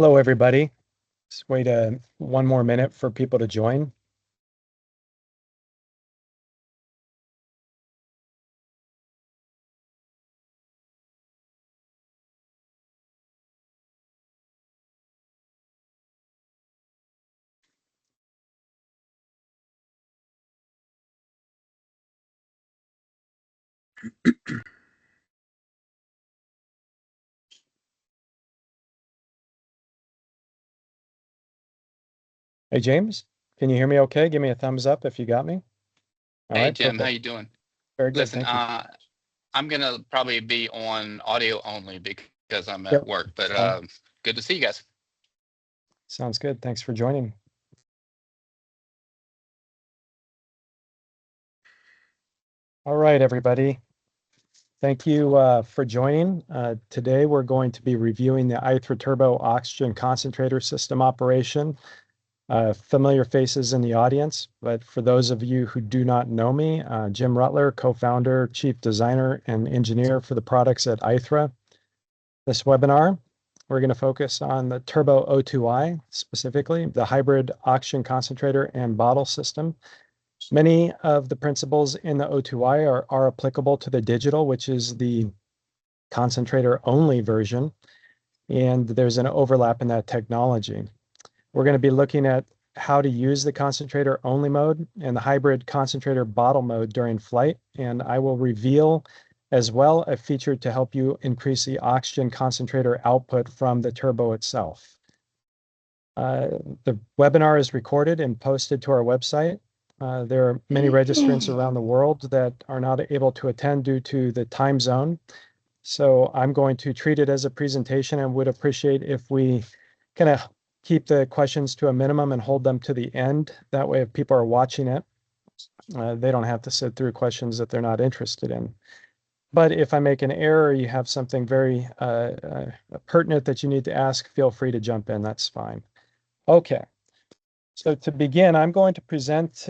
Hello, everybody. Just wait one more minute for people to join. Hey, James, can you hear me okay? Give me a thumbs up if you got me. All Hey right, Jim, how perfect. you doing? Very good, Listen, thank you. I'm gonna probably be on audio only because I'm at Yep, work, it's but fine. good to see you guys. Sounds good. Thanks for joining. All right, everybody. Thank you for joining. Today, we're going to be reviewing the Aithre Turbo Oxygen Concentrator System operation. Familiar faces in the audience, but for those of you who do not know me, Jim Rutler, co-founder, chief designer, and engineer for the products at Aithre. This webinar, we're going to focus on the Turbo O2i, specifically the hybrid oxygen concentrator and bottle system. Many of the principles in the O2i are applicable to the digital, which is the concentrator-only version, and there's an overlap in that technology. We're going to be looking at how to use the concentrator only mode and the hybrid concentrator bottle mode during flight. And I will reveal as well a feature to help you increase the oxygen concentrator output from the turbo itself. The webinar is recorded and posted to our website. There are many registrants around the world that are not able to attend due to the time zone. So I'm going to treat it as a presentation and would appreciate if we kind of keep the questions to a minimum and hold them to the end. That way, if people are watching it, they don't have to sit through questions that they're not interested in. But if I make an error, you have something very pertinent that you need to ask, feel free to jump in. That's fine. Okay. So to begin, I'm going to present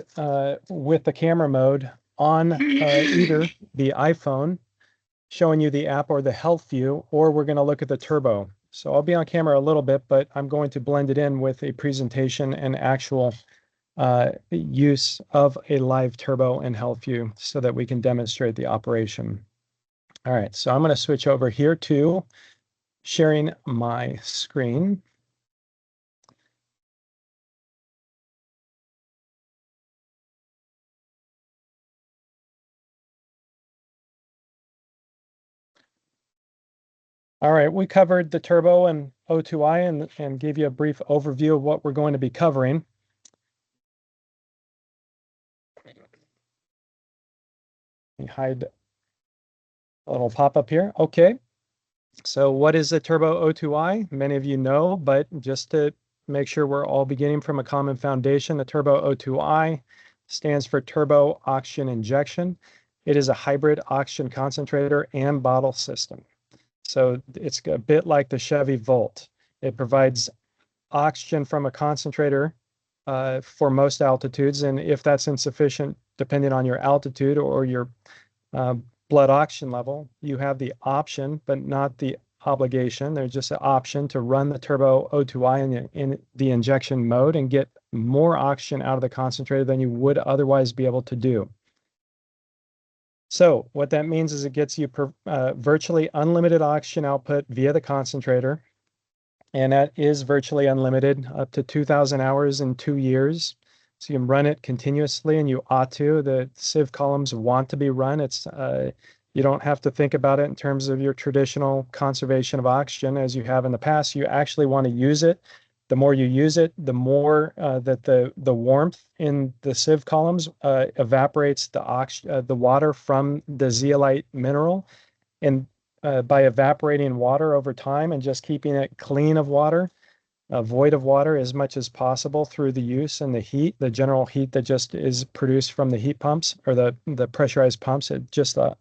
with the camera mode on either the iPhone, showing you the app, or the HealthView, or we're going to look at the turbo. So I'll be on camera a little bit, but I'm going to blend it in with a presentation and actual use of a live turbo and HealthView so that we can demonstrate the operation. All right, so I'm going to switch over here to sharing my screen. All right, we covered the turbo and O2i and gave you a brief overview of what we're going to be covering. Let me hide a little pop-up here. Okay, so what is the Turbo O2i? Many of you know, but just to make sure we're all beginning from a common foundation, the Turbo O2i stands for Turbo Oxygen Injection. It is a hybrid oxygen concentrator and bottle system. So it's a bit like the Chevy Volt. It provides oxygen from a concentrator for most altitudes, and if that's insufficient, depending on your altitude or your uh, blood oxygen level, you have the option, but not the obligation. There's just an option to run the Turbo O2i in the injection mode and get more oxygen out of the concentrator than you would otherwise be able to do. So what that means is it gets you virtually unlimited oxygen output via the concentrator, and that is virtually unlimited up to 2,000 hours in 2 years. So you can run it continuously, and you ought to. The sieve columns want to be run. It's you don't have to think about it in terms of your traditional conservation of oxygen as you have in the past. You actually want to use it. The more you use it, the more that the warmth in the sieve columns evaporates the water from the zeolite mineral, and by evaporating water over time and just keeping it clean of water, void of water as much as possible through the use and the heat, the general heat that just is produced from the heat pumps or the pressurized pumps. It just the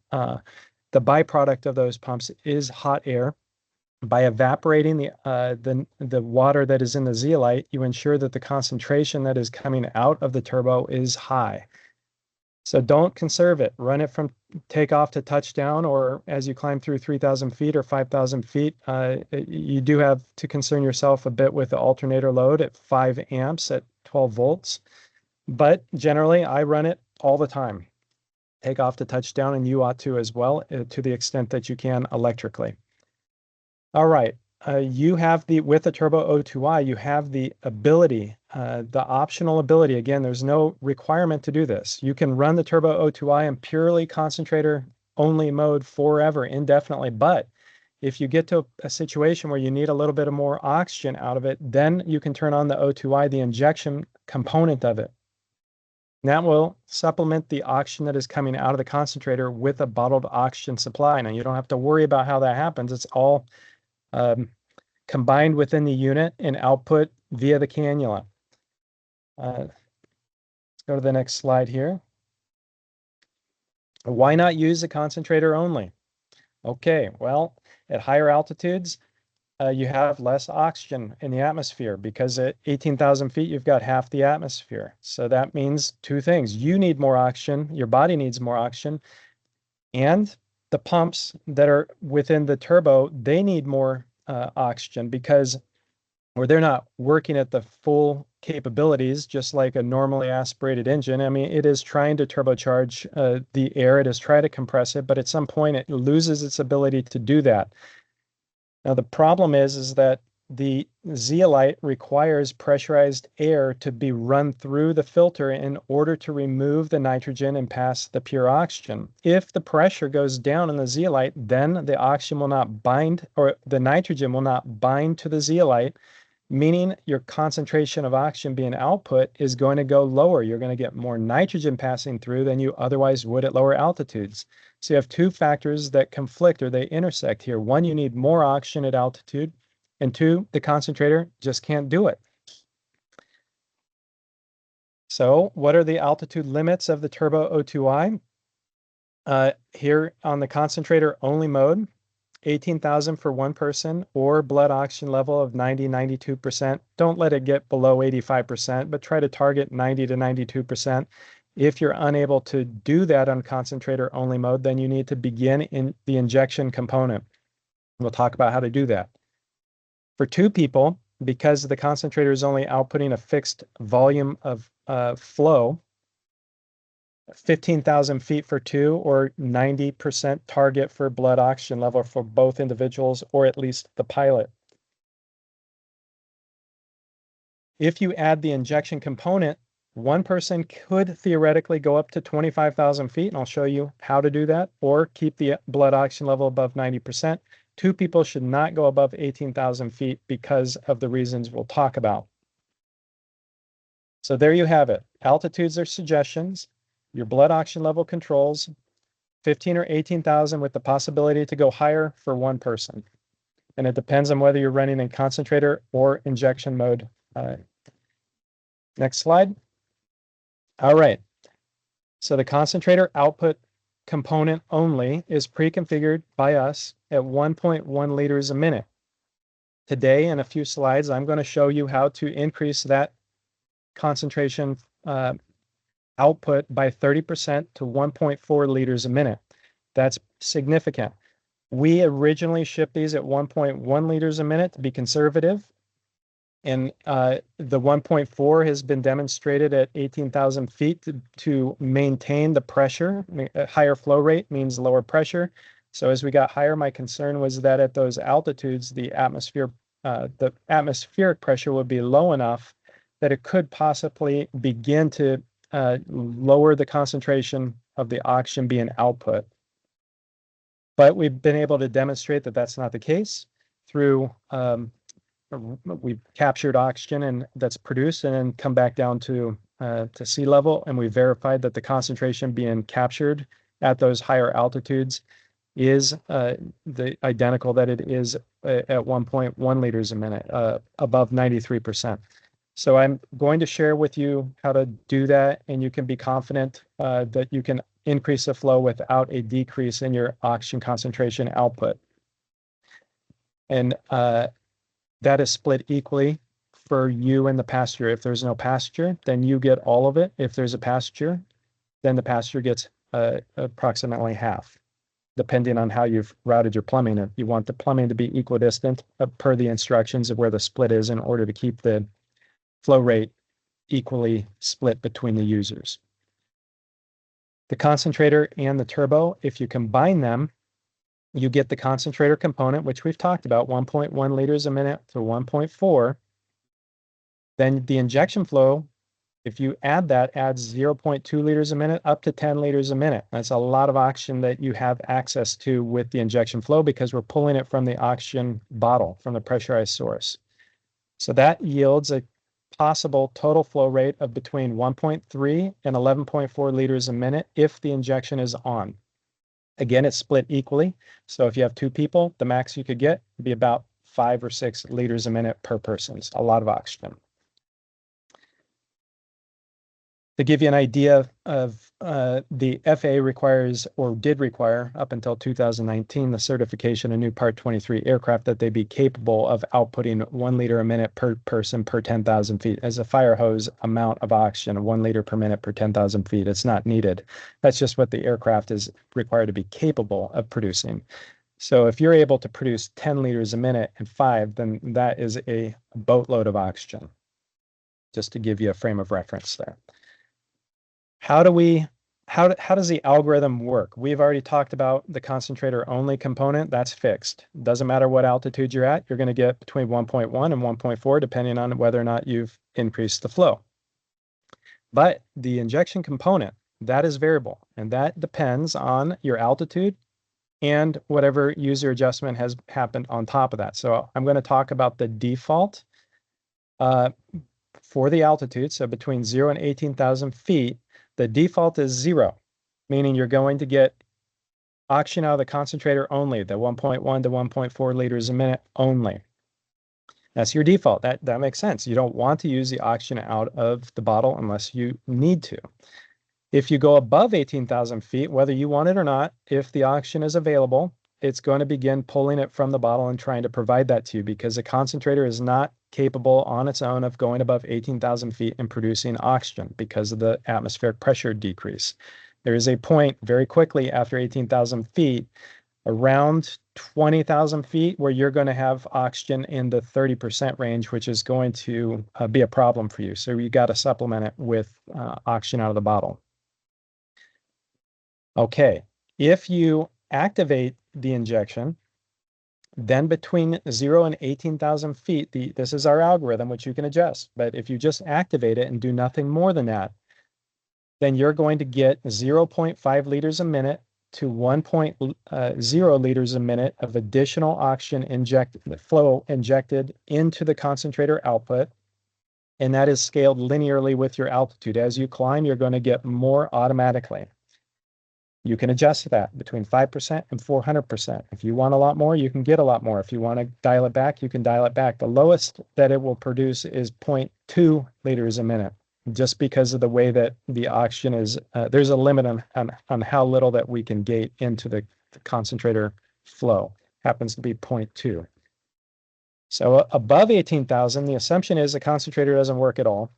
byproduct of those pumps is hot air. By evaporating the water that is in the zeolite, you ensure that the concentration that is coming out of the turbo is high. So don't conserve it. Run it from takeoff to touchdown, or as you climb through 3,000 feet or 5,000 feet. You do have to concern yourself a bit with the alternator load at 5 amps at 12 volts. But generally, I run it all the time. Takeoff to touchdown, and you ought to as well, to the extent that you can electrically. All right. You have with the Turbo O2i, you have the ability, the optional ability. Again, there's no requirement to do this. You can run the Turbo O2i in purely concentrator only mode forever, indefinitely. But if you get to a situation where you need a little bit of more oxygen out of it, then you can turn on the O2i, the injection component of it. And that will supplement the oxygen that is coming out of the concentrator with a bottled oxygen supply. Now, you don't have to worry about how that happens. It's all combined within the unit and output via the cannula. Let's go to the next slide here. Why not use the concentrator only? Okay, well, at higher altitudes, you have less oxygen in the atmosphere because at 18,000 feet, you've got half the atmosphere. So that means two things. You need more oxygen, your body needs more oxygen, and the pumps that are within the turbo, they need more oxygen because they're not working at the full capabilities, just like a normally aspirated engine. I mean, it is trying to turbocharge the air, it is trying to compress it, but at some point it loses its ability to do that. Now, the problem is that the zeolite requires pressurized air to be run through the filter in order to remove the nitrogen and pass the pure oxygen. If the pressure goes down in the zeolite, then the oxygen will not bind, or the nitrogen will not bind to the zeolite, meaning your concentration of oxygen being output is going to go lower. You're going to get more nitrogen passing through than you otherwise would at lower altitudes. So you have two factors that conflict, or they intersect here. One, you need more oxygen at altitude, and two, the concentrator just can't do it. So what are the altitude limits of the Turbo O2i? Here on the concentrator only mode, 18,000 for one person, or blood oxygen level of 90, 92%. Don't let it get below 85%, but try to target 90 to 92%. If you're unable to do that on concentrator only mode, then you need to begin in the injection component. We'll talk about how to do that. For two people, because the concentrator is only outputting a fixed volume of flow, 15,000 feet for two, or 90% target for blood oxygen level for both individuals, or at least the pilot. If you add the injection component, one person could theoretically go up to 25,000 feet, and I'll show you how to do that, or keep the blood oxygen level above 90%. Two people should not go above 18,000 feet because of the reasons we'll talk about. So there you have it. Altitudes are suggestions. Your blood oxygen level controls, 15 or 18,000 with the possibility to go higher for one person. And it depends on whether you're running in concentrator or injection mode. Next slide. All right. So the concentrator output component only is pre-configured by us at 1.1 liters a minute. Today, in a few slides, I'm going to show you how to increase that concentration output by 30% to 1.4 liters a minute. That's significant. We originally shipped these at 1.1 liters a minute to be conservative. And the 1.4 has been demonstrated at 18,000 feet to maintain the pressure. A higher flow rate means lower pressure. So as we got higher, my concern was that at those altitudes, the atmospheric pressure would be low enough that it could possibly begin to lower the concentration of the oxygen being output. But we've been able to demonstrate that that's not the case through we've captured oxygen and that's produced and then come back down to sea level, and we verified that the concentration being captured at those higher altitudes is the identical that it is at 1.1 liters a minute, above 93%. So I'm going to share with you how to do that, and you can be confident that you can increase the flow without a decrease in your oxygen concentration output. And that is split equally for you and the passenger. If there's no passenger, then you get all of it. If there's a passenger, then the passenger gets approximately half, depending on how you've routed your plumbing. If you want the plumbing to be equidistant per the instructions of where the split is in order to keep the flow rate equally split between the users. The concentrator and the turbo, if you combine them, you get the concentrator component, which we've talked about, 1.1 liters a minute to 1.4. Then the injection flow, if you add that, adds 0.2 liters a minute up to 10 liters a minute. That's a lot of oxygen that you have access to with the injection flow because we're pulling it from the oxygen bottle, from the pressurized source. So that yields a possible total flow rate of between 1.3 and 11.4 liters a minute if the injection is on. Again, it's split equally. So if you have 2 people, the max you could get would be about 5 or 6 liters a minute per person. It's a lot of oxygen. To give you an idea of the FAA requires, or did require up until 2019, the certification of new Part 23 aircraft that they be capable of outputting 1 liter a minute per person per 10,000 feet. As a fire hose amount of oxygen, 1 liter per minute per 10,000 feet. It's not needed. That's just what the aircraft is required to be capable of producing. So if you're able to produce 10 liters a minute and 5, then that is a boatload of oxygen, just to give you a frame of reference there. How does the algorithm work? We've already talked about the concentrator only component. That's fixed. Doesn't matter what altitude you're at, you're going to get between 1.1 and 1.4, depending on whether or not you've increased the flow. But the injection component, that is variable, and that depends on your altitude and whatever user adjustment has happened on top of that. So I'm going to talk about the default for the altitude. So between 0 and 18,000 feet, the default is 0, meaning you're going to get oxygen out of the concentrator only, the 1.1 to 1.4 liters a minute only. That's your default. That makes sense. You don't want to use the oxygen out of the bottle unless you need to. If you go above 18,000 feet, whether you want it or not, if the oxygen is available, it's going to begin pulling it from the bottle and trying to provide that to you, because the concentrator is not capable on its own of going above 18,000 feet and producing oxygen because of the atmospheric pressure decrease. There is a point very quickly after 18,000 feet, around 20,000 feet, where you're going to have oxygen in the 30% range, which is going to be a problem for you. So you got to supplement it with oxygen out of the bottle. Okay, if you activate the injection, then between 0 and 18,000 feet, this is our algorithm, which you can adjust. But if you just activate it and do nothing more than that, then you're going to get 0.5 liters a minute to 1.0 liters a minute of additional oxygen flow injected into the concentrator output. And that is scaled linearly with your altitude. As you climb, you're going to get more automatically. You can adjust that between 5% and 400%. If you want a lot more, you can get a lot more. If you want to dial it back, you can dial it back. The lowest that it will produce is 0.2 liters a minute, just because of the way that the oxygen is. There's a limit on how little that we can gate into the concentrator flow. Happens to be 0.2. So above 18,000, the assumption is the concentrator doesn't work at all,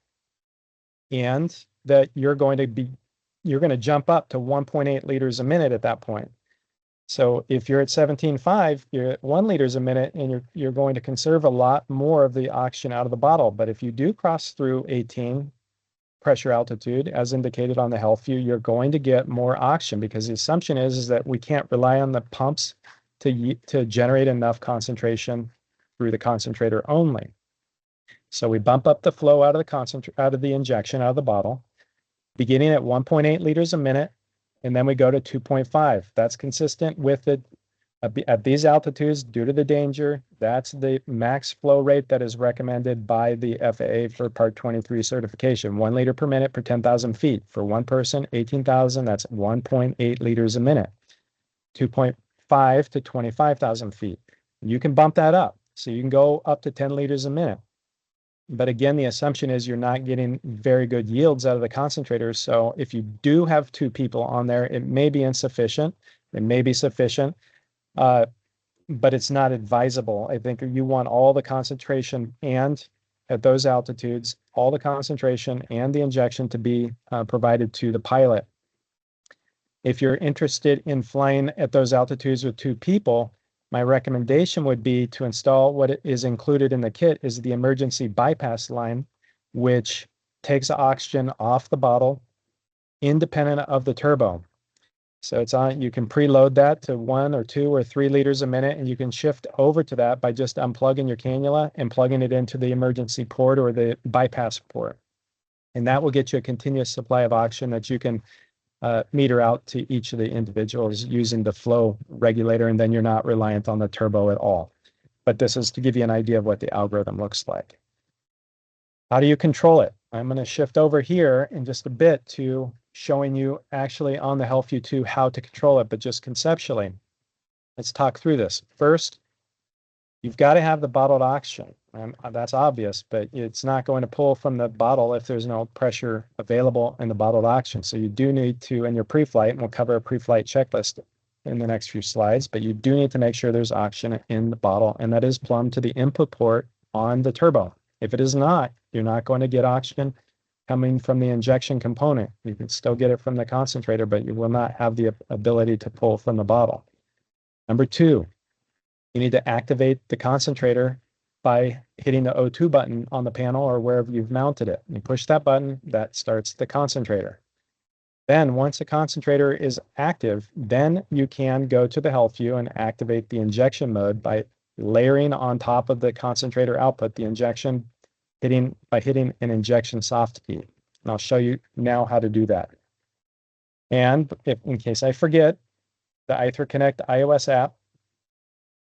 and that you're going to jump up to 1.8 liters a minute at that point. So if you're at 17.5, you're at 1 liters a minute, and you're going to conserve a lot more of the oxygen out of the bottle. But if you do cross through 18 pressure altitude, as indicated on the HealthView, you're going to get more oxygen, because the assumption is that we can't rely on the pumps to generate enough concentration through the concentrator only. So we bump up the flow out of the injection, out of the bottle, beginning at 1.8 liters a minute, and then we go to 2.5. That's consistent with it at these altitudes due to the danger. That's the max flow rate that is recommended by the FAA for Part 23 certification, 1 liter per minute per 10,000 feet. For one person, 18,000, that's 1.8 liters a minute. 2.5 to 25,000 feet. You can bump that up. So you can go up to 10 liters a minute. But again, the assumption is you're not getting very good yields out of the concentrators. So if you do have 2 people on there, it may be insufficient. It may be sufficient, but it's not advisable. I think you want all the concentration, and at those altitudes, all the concentration and the injection to be provided to the pilot If you're interested in flying at those altitudes with 2 people, my recommendation would be to install what is included in the kit is the emergency bypass line, which takes oxygen off the bottle independent of the turbo. So it's on, you can preload that to 1 or 2 or 3 liters a minute, and you can shift over to that by just unplugging your cannula and plugging it into the emergency port or the bypass port. And that will get you a continuous supply of oxygen that you can meter out to each of the individuals using the flow regulator, and then you're not reliant on the turbo at all. But this is to give you an idea of what the algorithm looks like. How do you control it? I'm going to shift over here in just a bit to showing you actually on the HealthView 2 how to control it, but just conceptually. Let's talk through this. First, you've got to have the bottled oxygen. That's obvious, but it's not going to pull from the bottle if there's no pressure available in the bottled oxygen. So you do need to, in your pre-flight, and we'll cover a pre-flight checklist in the next few slides, but you do need to make sure there's oxygen in the bottle, and that is plumbed to the input port on the turbo. If it is not, you're not going to get oxygen coming from the injection component. You can still get it from the concentrator, but you will not have the ability to pull from the bottle. Number 2, you need to activate the concentrator by hitting the O2 button on the panel or wherever you've mounted it. You push that button, that starts the concentrator. Then once the concentrator is active, then you can go to the HealthView and activate the injection mode by layering on top of the concentrator output, the injection by hitting an injection soft key. And I'll show you now how to do that. And in case I forget, the Aithre Connect iOS app,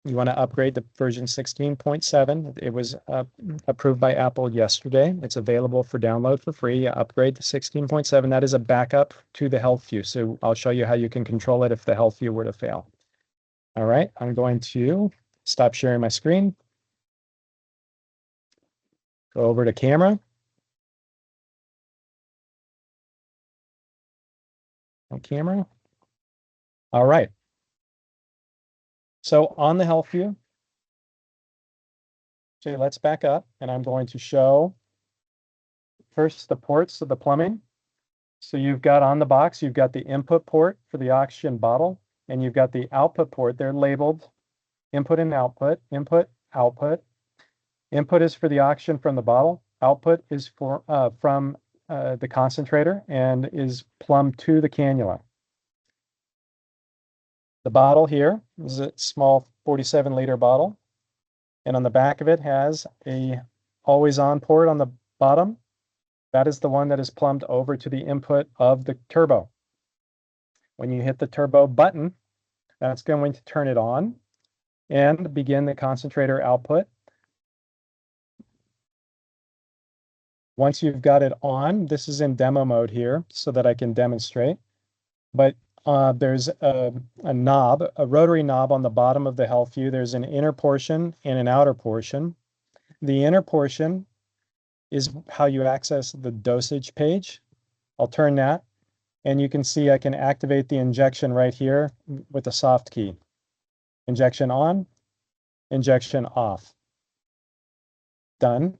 you want to upgrade to version 16.7. It was approved by Apple yesterday. It's available for download for free. Upgrade to 16.7. That is a backup to the HealthView. So I'll show you how you can control it if the HealthView were to fail. All right, I'm going to stop sharing my screen. Go over to camera. On camera. All right. So on the HealthView, so let's back up, and I'm going to show first the ports of the plumbing. So you've got on the box, you've got the input port for the oxygen bottle, and you've got the output port. They're labeled input and output, input, output. Input is for the oxygen from the bottle. Output is from the concentrator and is plumbed to the cannula. The bottle here is a small 47-liter bottle, and on the back of it has a always-on port on the bottom. That is the one that is plumbed over to the input of the turbo. When you hit the turbo button, that's going to turn it on and begin the concentrator output. Once you've got it on, this is in demo mode here so that I can demonstrate, but there's a knob, a rotary knob on the bottom of the HealthView. There's an inner portion and an outer portion. The inner portion is how you access the dosage page. I'll turn that, and you can see I can activate the injection right here with a soft key. Injection on, injection off. Done.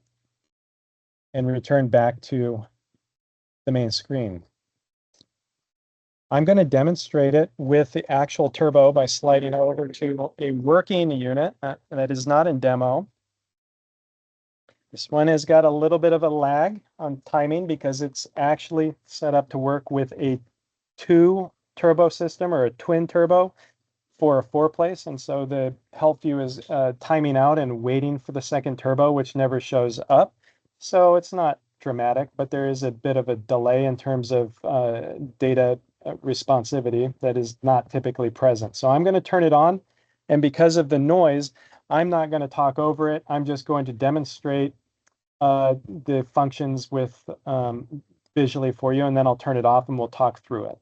And return back to the main screen. I'm going to demonstrate it with the actual turbo by sliding over to a working unit that is not in demo. This one has got a little bit of a lag on timing because it's actually set up to work with a 2 turbo system or a twin turbo for a 4-place. And so the HealthView is timing out and waiting for the second turbo, which never shows up. So it's not dramatic, but there is a bit of a delay in terms of data responsivity that is not typically present. So I'm going to turn it on. And because of the noise, I'm not going to talk over it. I'm just going to demonstrate the functions with visually for you, and then I'll turn it off and we'll talk through it.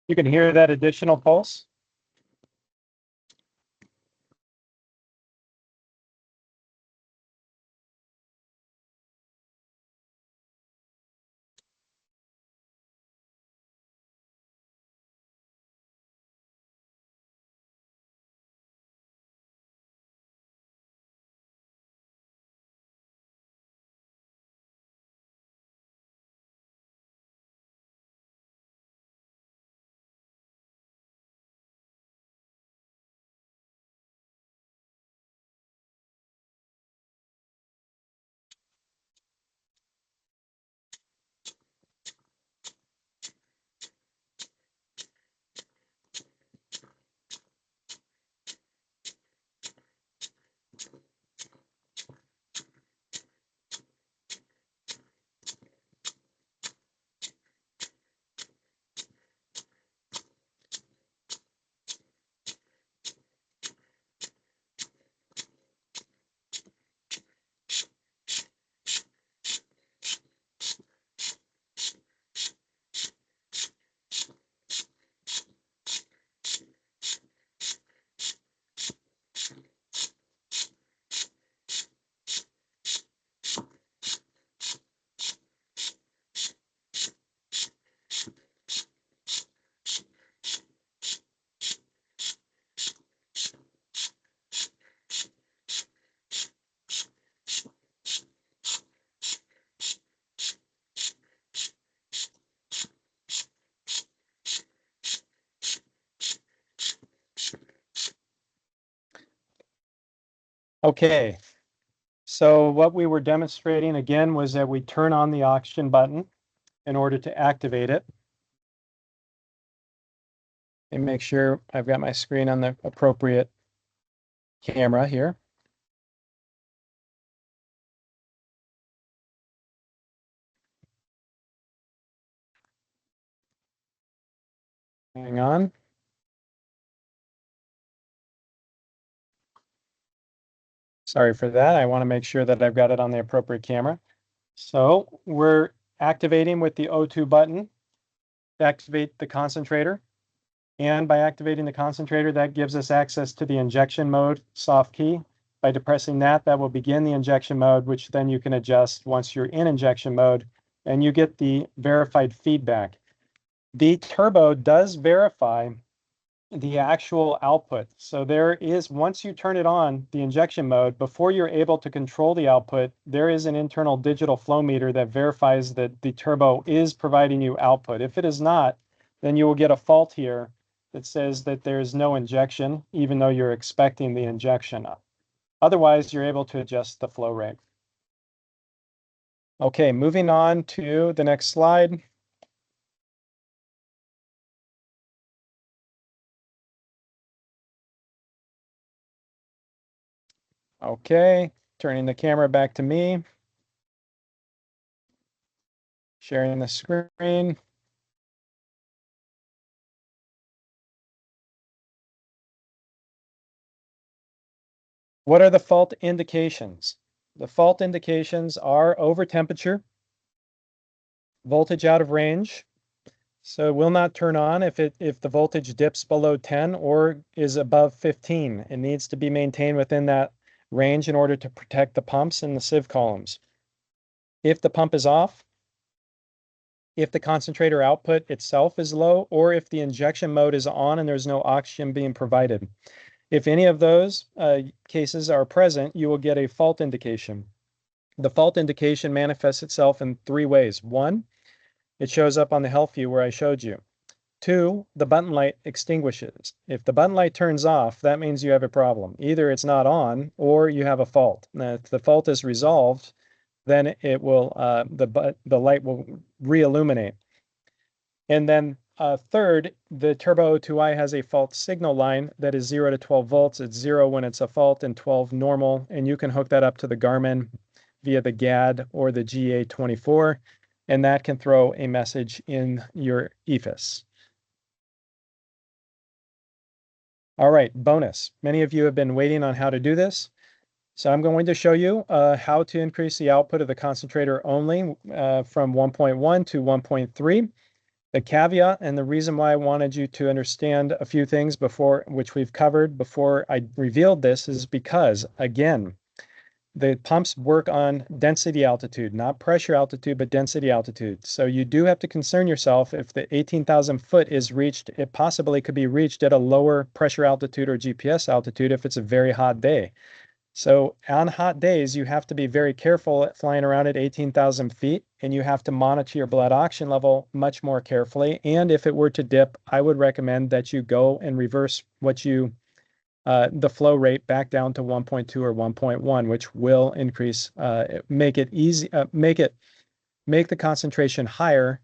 You can hear that additional pulse. Okay, so what we were demonstrating again was that we turn on the oxygen button in order to activate it. And make sure I've got my screen on the appropriate camera here. Hang on. Sorry for that. I want to make sure that I've got it on the appropriate camera. So we're activating with the O2 button to activate the concentrator. And by activating the concentrator, that gives us access to the injection mode soft key. By depressing that, that will begin the injection mode, which then you can adjust once you're in injection mode, and you get the verified feedback. The turbo does verify the actual output. So there is, once you turn it on, the injection mode, before you're able to control the output, there is an internal digital flow meter that verifies that the turbo is providing you output. If it is not, then you will get a fault here that says that there's no injection, even though you're expecting the injection. Otherwise, you're able to adjust the flow rate. Okay, moving on to the next slide. Okay, turning the camera back to me. Sharing the screen. What are the fault indications? The fault indications are over temperature, voltage out of range. So it will not turn on if the voltage dips below 10 or is above 15. It needs to be maintained within that range in order to protect the pumps and the sieve columns. If the pump is off, if the concentrator output itself is low, or if the injection mode is on and there's no oxygen being provided. If any of those cases are present, you will get a fault indication. The fault indication manifests itself in three ways. One, it shows up on the HealthView where I showed you. Two, the button light extinguishes. If the button light turns off, that means you have a problem. Either it's not on or you have a fault. Now, if the fault is resolved, then it will the light will re-illuminate. And then third, the Turbo O2i has a fault signal line that is 0 to 12 volts. It's 0 when it's a fault and 12 normal. And you can hook that up to the Garmin via the GAD or the GA24, and that can throw a message in your EFIS. All right, bonus. Many of you have been waiting on how to do this. So I'm going to show you how to increase the output of the concentrator only from 1.1 to 1.3. The caveat and the reason why I wanted you to understand a few things before, which we've covered before I revealed this, is because, again, the pumps work on density altitude, not pressure altitude, but density altitude. So you do have to concern yourself if the 18,000 foot is reached, it possibly could be reached at a lower pressure altitude or GPS altitude if it's a very hot day. So on hot days, you have to be very careful at flying around at 18,000 feet, and you have to monitor your blood oxygen level much more carefully. And if it were to dip, I would recommend that you go and reverse the flow rate back down to 1.2 or 1.1, which will increase, make it easy, make the concentration higher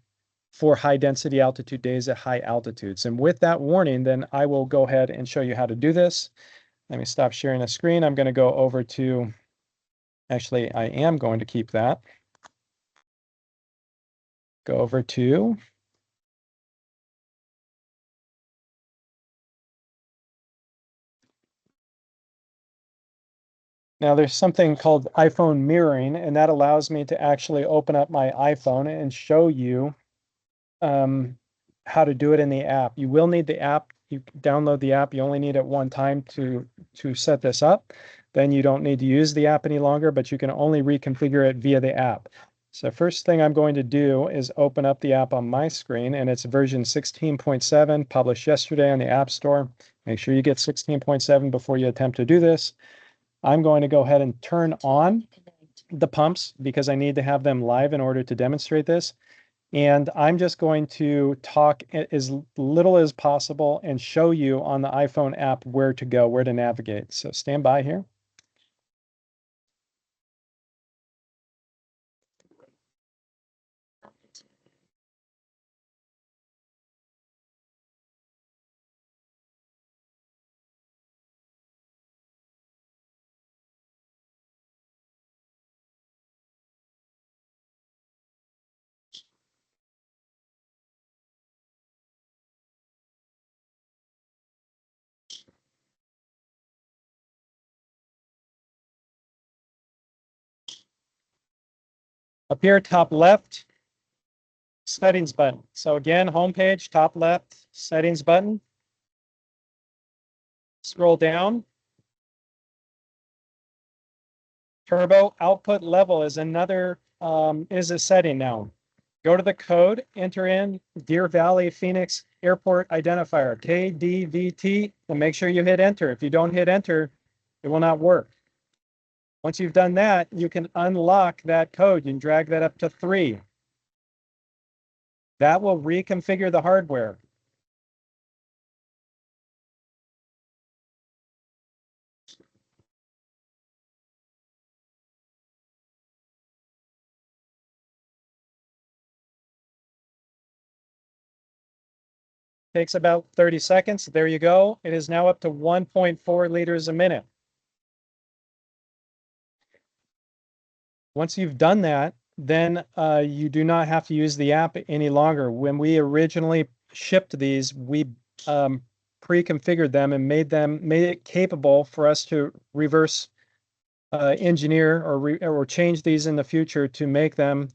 for high density altitude days at high altitudes. And with that warning, then I will go ahead and show you how to do this. Let me stop sharing the screen. I'm going to go over to, actually, I am going to keep that. Go over to, now there's something called iPhone mirroring, and that allows me to actually open up my iPhone and show you how to do it in the app. You will need the app. You download the app. You only need it one time to set this up. Then you don't need to use the app any longer, but you can only reconfigure it via the app. So first thing I'm going to do is open up the app on my screen, and it's version 16.7, published yesterday on the App Store. Make sure you get 16.7 before you attempt to do this. I'm going to go ahead and turn on the pumps because I need to have them live in order to demonstrate this. And I'm just going to talk as little as possible and show you on the iPhone app where to go, where to navigate. So stand by here. Up here, top left, settings button. So again, homepage, top left, settings button. Scroll down. Turbo output level is another, is a setting now. Go to the code, enter in Deer Valley Phoenix Airport Identifier, KDVT, and make sure you hit enter. If you don't hit enter, it will not work. Once you've done that, you can unlock that code. You can drag that up to 3. That will reconfigure the hardware. Takes about 30 seconds. There you go. It is now up to 1.4 liters a minute. Once you've done that, then you do not have to use the app any longer. When we originally shipped these, we pre-configured them and made it capable for us to reverse engineer or change these in the future to make them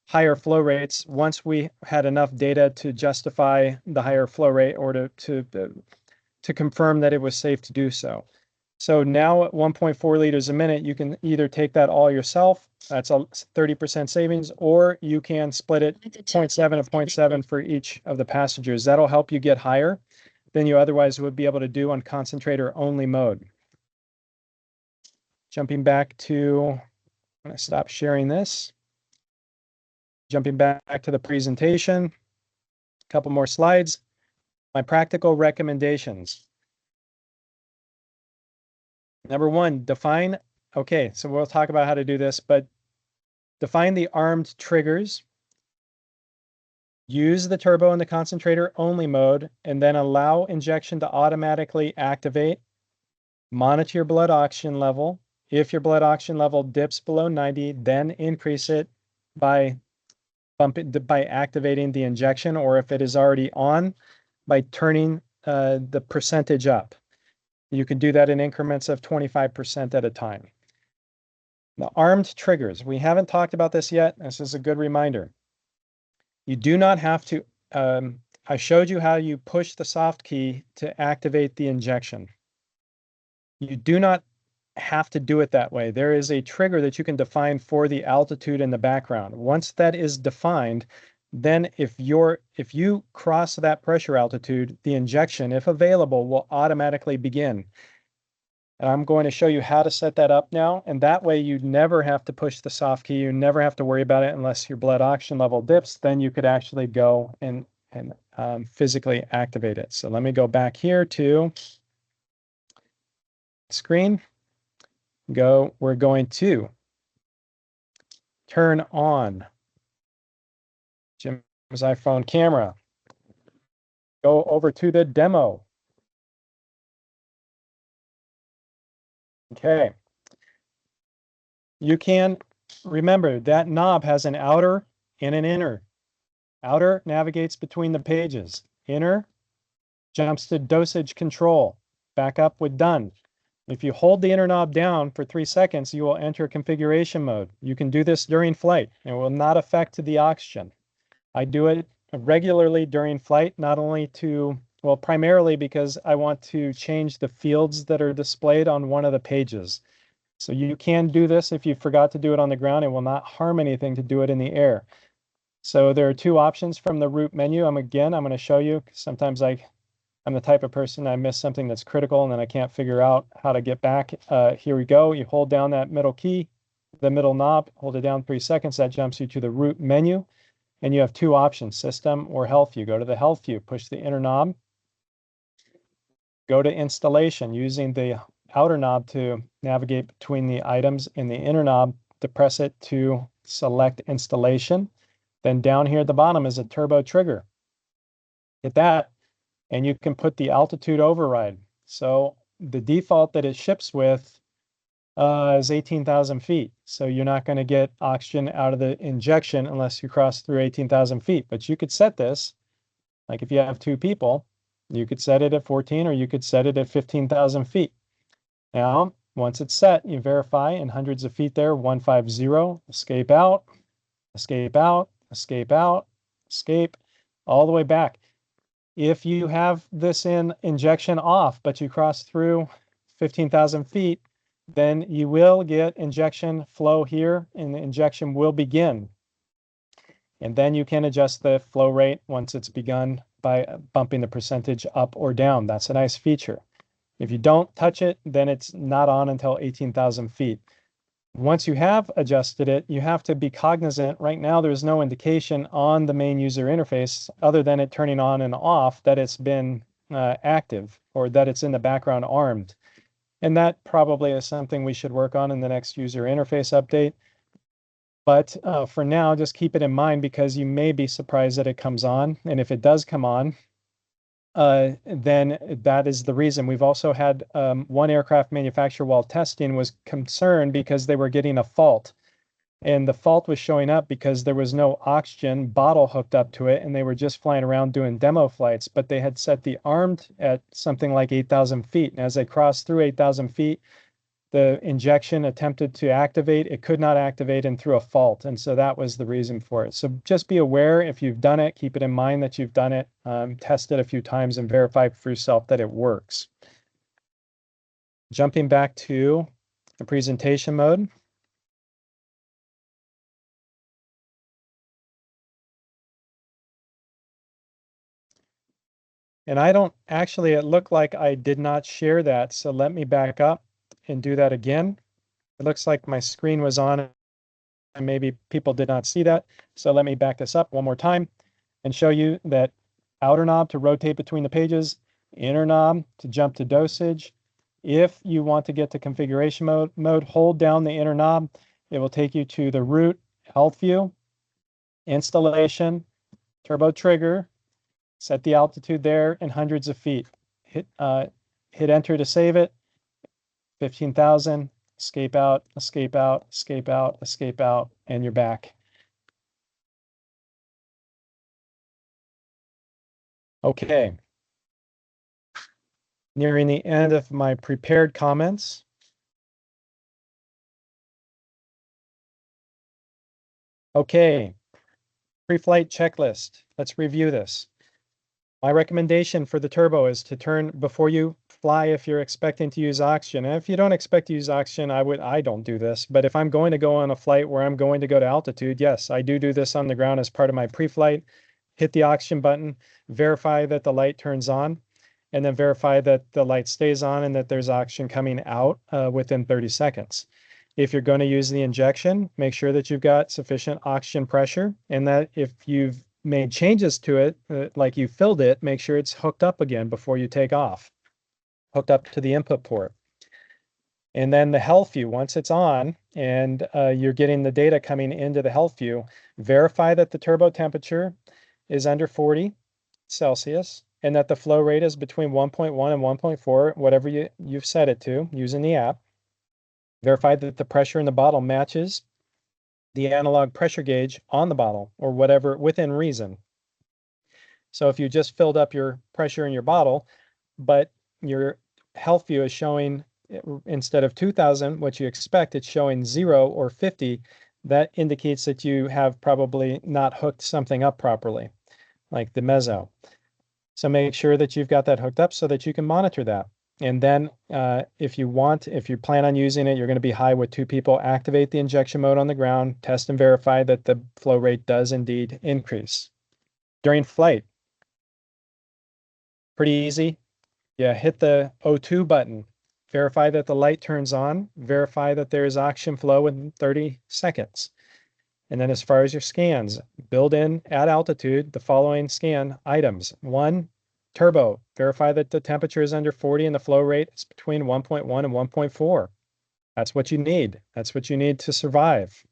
higher flow rates once we had enough data to justify the higher flow rate or to confirm that it was safe to do so. So now at 1.4 liters a minute, you can either take that all yourself, that's a 30% savings, or you can split it 0.7 and 0.7 for each of the passengers. That'll help you get higher than you otherwise would be able to do on concentrator only mode. Jumping back to, I'm going to stop sharing this. Jumping back to the presentation, a couple more slides. My practical recommendations. Number 1, define, okay, so we'll talk about how to do this, but define the armed triggers. Use the turbo in the concentrator only mode, and then allow injection to automatically activate. Monitor your blood oxygen level. If your blood oxygen level dips below 90, then increase it by activating the injection, or if it is already on, by turning the percentage up. You can do that in increments of 25% at a time. The armed triggers, we haven't talked about this yet. This is a good reminder. You do not have to I showed you how you push the soft key to activate the injection. You do not have to do it that way. There is a trigger that you can define for the altitude in the background. Once that is defined, then if you cross that pressure altitude, the injection, if available, will automatically begin. And I'm going to show you how to set that up now. And that way you never have to push the soft key. You never have to worry about it unless your blood oxygen level dips. Then you could actually go and physically activate it. So let me go back here to screen. We're going to turn on Jim's iPhone camera. Go over to the demo. Okay. You can remember that knob has an outer and an inner. Outer navigates between the pages. Inner jumps to dosage control. Back up with done. If you hold the inner knob down for 3 seconds, you will enter configuration mode. You can do this during flight. It will not affect the oxygen. I do it regularly during flight, not only to, well, primarily because I want to change the fields that are displayed on one of the pages. So you can do this if you forgot to do it on the ground. It will not harm anything to do it in the air. So there are 2 options from the root menu. I'm going to show you. Sometimes I'm the type of person, I miss something that's critical and then I can't figure out how to get back. Here we go. You hold down that middle key, the middle knob, hold it down 3 seconds. That jumps you to the root menu. And you have 2 options, system or HealthView. Go to the HealthView, push the inner knob, go to installation, using the outer knob to navigate between the items and the inner knob to press it to select installation. Then down here at the bottom is a turbo trigger. Hit that, and you can put the altitude override. So the default that it ships with is 18,000 feet. So you're not going to get oxygen out of the injection unless you cross through 18,000 feet. But you could set this, like if you have 2 people, you could set it at 14 or you could set it at 15,000 feet. Now, once it's set, you verify in hundreds of feet there, 150, escape out, escape out, escape out, escape, all the way back. If you have this in injection off, but you cross through 15,000 feet, then you will get injection flow here and the injection will begin. And then you can adjust the flow rate once it's begun by bumping the percentage up or down. That's a nice feature. If you don't touch it, then it's not on until 18,000 feet. Once you have adjusted it, you have to be cognizant. Right now, there's no indication on the main user interface other than it turning on and off that it's been active or that it's in the background armed. And that probably is something we should work on in the next user interface update. But for now, just keep it in mind because you may be surprised that it comes on. And if it does come on, then that is the reason. We've also had one aircraft manufacturer while testing was concerned because they were getting a fault. And the fault was showing up because there was no oxygen bottle hooked up to it, and they were just flying around doing demo flights. But they had set the armed at something like 8,000 feet. And as they crossed through 8,000 feet, the injection attempted to activate. It could not activate and threw a fault. And so that was the reason for it. So just be aware if you've done it, keep it in mind that you've done it, test it a few times and verify for yourself that it works. Jumping back to the presentation mode. And I don't actually, it looked like I did not share that. So let me back up and do that again. It looks like my screen was on and maybe people did not see that. So let me back this up one more time and show you that outer knob to rotate between the pages, inner knob to jump to dosage. If you want to get to configuration mode, hold down the inner knob. It will take you to the root HealthView, installation, turbo trigger, set the altitude there in hundreds of feet. Hit enter to save it. 15,000, escape out, escape out, escape out, escape out, and you're back. Okay. Nearing the end of my prepared comments. Okay. Pre-flight checklist. Let's review this. My recommendation for the turbo is to turn before you fly if you're expecting to use oxygen. And if you don't expect to use oxygen, I don't do this. But if I'm going to go on a flight where I'm going to go to altitude, yes, I do this on the ground as part of my pre-flight. Hit the oxygen button, verify that the light turns on, and then verify that the light stays on and that there's oxygen coming out within 30 seconds. If you're going to use the injection, make sure that you've got sufficient oxygen pressure and that if you've made changes to it, like you filled it, make sure it's hooked up again before you take off, hooked up to the input port. And then the HealthView, once it's on and you're getting the data coming into the HealthView, verify that the turbo temperature is under 40 Celsius and that the flow rate is between 1.1 and 1.4, whatever you've set it to using the app. Verify that the pressure in the bottle matches the analog pressure gauge on the bottle or whatever within reason. So if you just filled up your pressure in your bottle, but your HealthView is showing instead of 2000, what you expect, it's showing 0 or 50, that indicates that you have probably not hooked something up properly, like the meso. So make sure that you've got that hooked up so that you can monitor that. And then if you plan on using it, you're going to be high with 2 people, activate the injection mode on the ground, test and verify that the flow rate does indeed increase. During flight, pretty easy. Yeah, hit the O2 button, verify that the light turns on, verify that there is oxygen flow within 30 seconds. And then as far as your scans, build in at altitude the following scan items. 1, turbo, verify that the temperature is under 40 and the flow rate is between 1.1 and 1.4. That's what you need. That's what you need to survive,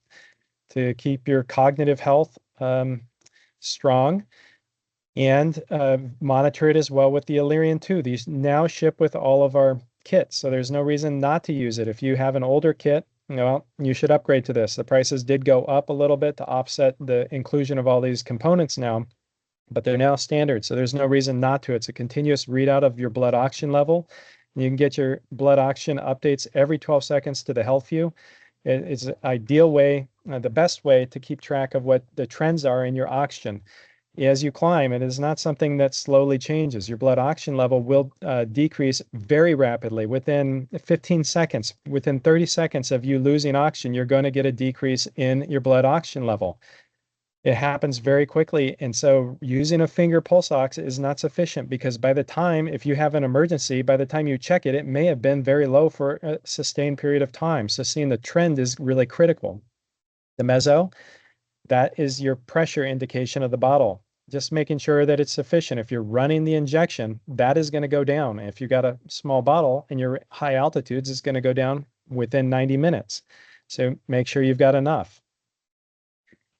to keep your cognitive health strong. And monitor it as well with the Illyrian 2. These now ship with all of our kits, so there's no reason not to use it. If you have an older kit, well, you should upgrade to this. The prices did go up a little bit to offset the inclusion of all these components now, but they're now standard, so there's no reason not to. It's a continuous readout of your blood oxygen level. You can get your blood oxygen updates every 12 seconds to the HealthView. It's an ideal way, the best way to keep track of what the trends are in your oxygen. As you climb, it is not something that slowly changes. Your blood oxygen level will decrease very rapidly within 15 seconds. Within 30 seconds of you losing oxygen, you're going to get a decrease in your blood oxygen level. It happens very quickly. And so using a finger pulse ox is not sufficient because by the time, if you have an emergency, by the time you check it, it may have been very low for a sustained period of time. So seeing the trend is really critical. The meso, that is your pressure indication of the bottle. Just making sure that it's sufficient. If you're running the injection, that is going to go down. If you've got a small bottle and you're high altitudes, it's going to go down within 90 minutes. So make sure you've got enough.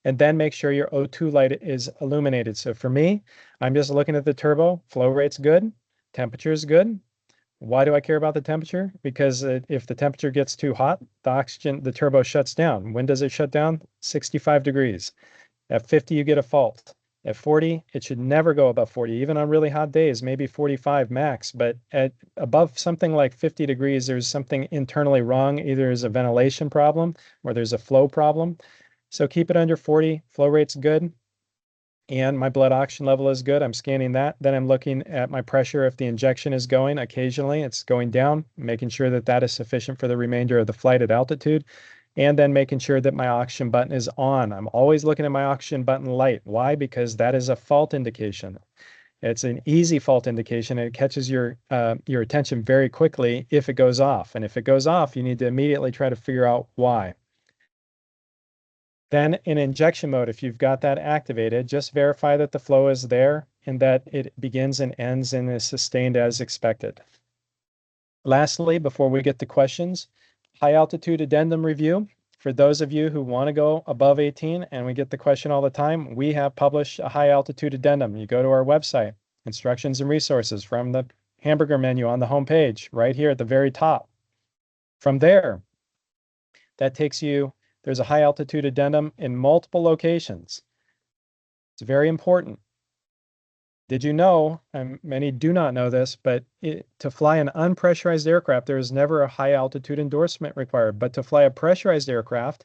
And then make sure your O2 light is illuminated. So for me, I'm just looking at the turbo, flow rate's good, temperature is good. Why do I care about the temperature? Because if the temperature gets too hot, the turbo shuts down. When does it shut down? 65 degrees. At 50, you get a fault. At 40, it should never go above 40, even on really hot days, maybe 45 max. But at above something like 50 degrees, there's something internally wrong. Either there's a ventilation problem or there's a flow problem. So keep it under 40, flow rate's good. And my blood oxygen level is good. I'm scanning that. Then I'm looking at my pressure. If the injection is going, occasionally it's going down, making sure that that is sufficient for the remainder of the flight at altitude. And then making sure that my oxygen button is on. I'm always looking at my oxygen button light. Why? Because that is a fault indication. It's an easy fault indication and it catches your attention very quickly if it goes off. And if it goes off, you need to immediately try to figure out why. Then in injection mode, if you've got that activated, just verify that the flow is there and that it begins and ends and is sustained as expected. Lastly, before we get to questions, high altitude addendum review. For those of you who want to go above 18, and we get the question all the time, we have published a high altitude addendum. You go to our website, instructions and resources from the hamburger menu on the home page, right here at the very top. From there, that takes you, there's a high altitude addendum in multiple locations. It's very important. Did you know, and many do not know this, but to fly an unpressurized aircraft, there is never a high altitude endorsement required. But to fly a pressurized aircraft,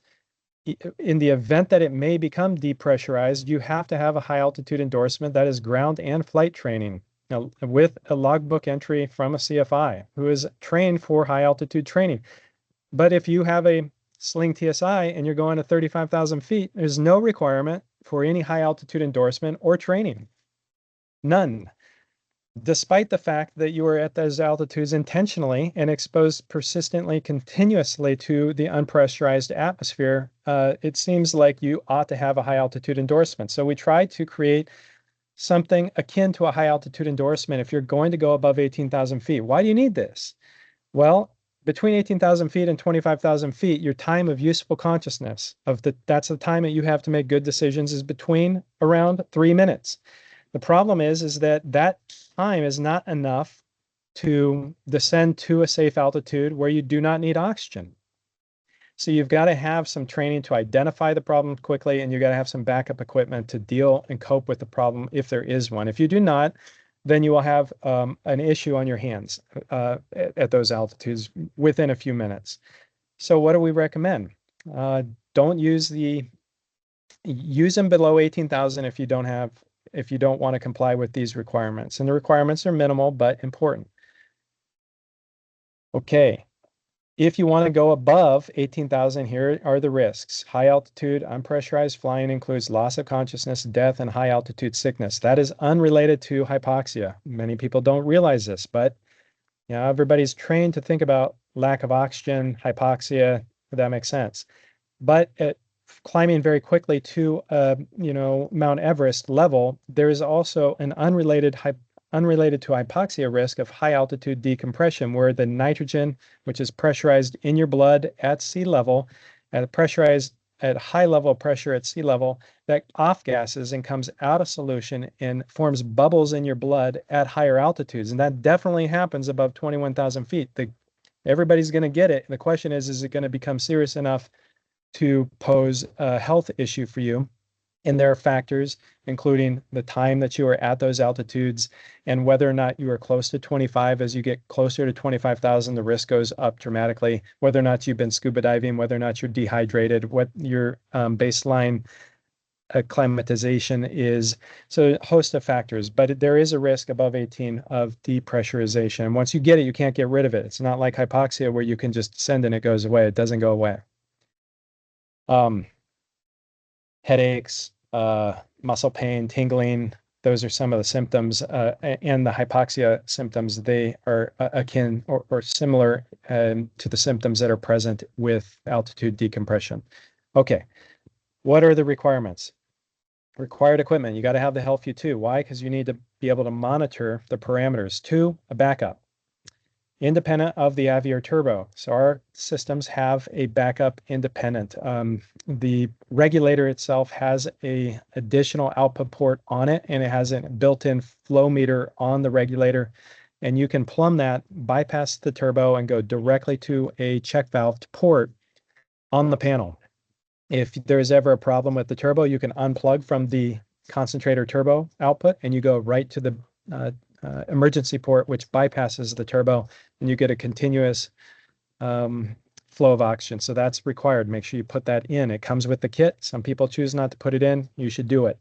in the event that it may become depressurized, you have to have a high altitude endorsement that is ground and flight training. Now, with a logbook entry from a CFI who is trained for high altitude training. But if you have a Sling TSI and you're going to 35,000 feet, there's no requirement for any high altitude endorsement or training. None. Despite the fact that you are at those altitudes intentionally and exposed persistently, continuously to the unpressurized atmosphere, it seems like you ought to have a high altitude endorsement. So we tried to create something akin to a high altitude endorsement if you're going to go above 18,000 feet. Why do you need this? Well, between 18,000 feet and 25,000 feet, your time of useful consciousness that's the time that you have to make good decisions is between around 3 minutes. The problem is that time is not enough to descend to a safe altitude where you do not need oxygen. So you've got to have some training to identify the problem quickly, and you've got to have some backup equipment to deal and cope with the problem if there is one. If you do not, then you will have an issue on your hands at those altitudes within a few minutes. So what do we recommend? Don't use them below 18,000 if you don't want to comply with these requirements. And the requirements are minimal but important. Okay. If you want to go above 18,000, here are the risks. High altitude, unpressurized flying includes loss of consciousness, death, and high altitude sickness. That is unrelated to hypoxia. Many people don't realize this, but everybody's trained to think about lack of oxygen, hypoxia, if that makes sense. But climbing very quickly to Mount Everest level, there is also an unrelated to hypoxia risk of high altitude decompression, where the nitrogen, which is pressurized in your blood at sea level, at high level of pressure at sea level, that off gases and comes out of solution and forms bubbles in your blood at higher altitudes. And that definitely happens above 21,000 feet. Everybody's going to get it. And the question is it going to become serious enough to pose a health issue for you? And there are factors, including the time that you are at those altitudes and whether or not you are close to 25. As you get closer to 25,000, the risk goes up dramatically. Whether or not you've been scuba diving, whether or not you're dehydrated, what your baseline acclimatization is. So a host of factors, but there is a risk above 18 of depressurization. And once you get it, you can't get rid of it. It's not like hypoxia where you can just send and it goes away. It doesn't go away. Headaches, muscle pain, tingling, those are some of the symptoms, and the hypoxia symptoms. They are akin or similar to the symptoms that are present with altitude decompression. Okay, what are the requirements? Required equipment. You got to have the HealthView 2. Why? Because you need to be able to monitor the parameters. 2, a backup. Independent of the Aithre Turbo. So our systems have a backup independent. The regulator itself has a additional output port on it, and it has a built-in flow meter on the regulator. And you can plumb that, bypass the turbo, and go directly to a check valve port on the panel. If there's ever a problem with the turbo, you can unplug from the concentrator turbo output, and you go right to the emergency port, which bypasses the turbo, and you get a continuous flow of oxygen. So that's required. Make sure you put that in. It comes with the kit. Some people choose not to put it in. You should do it.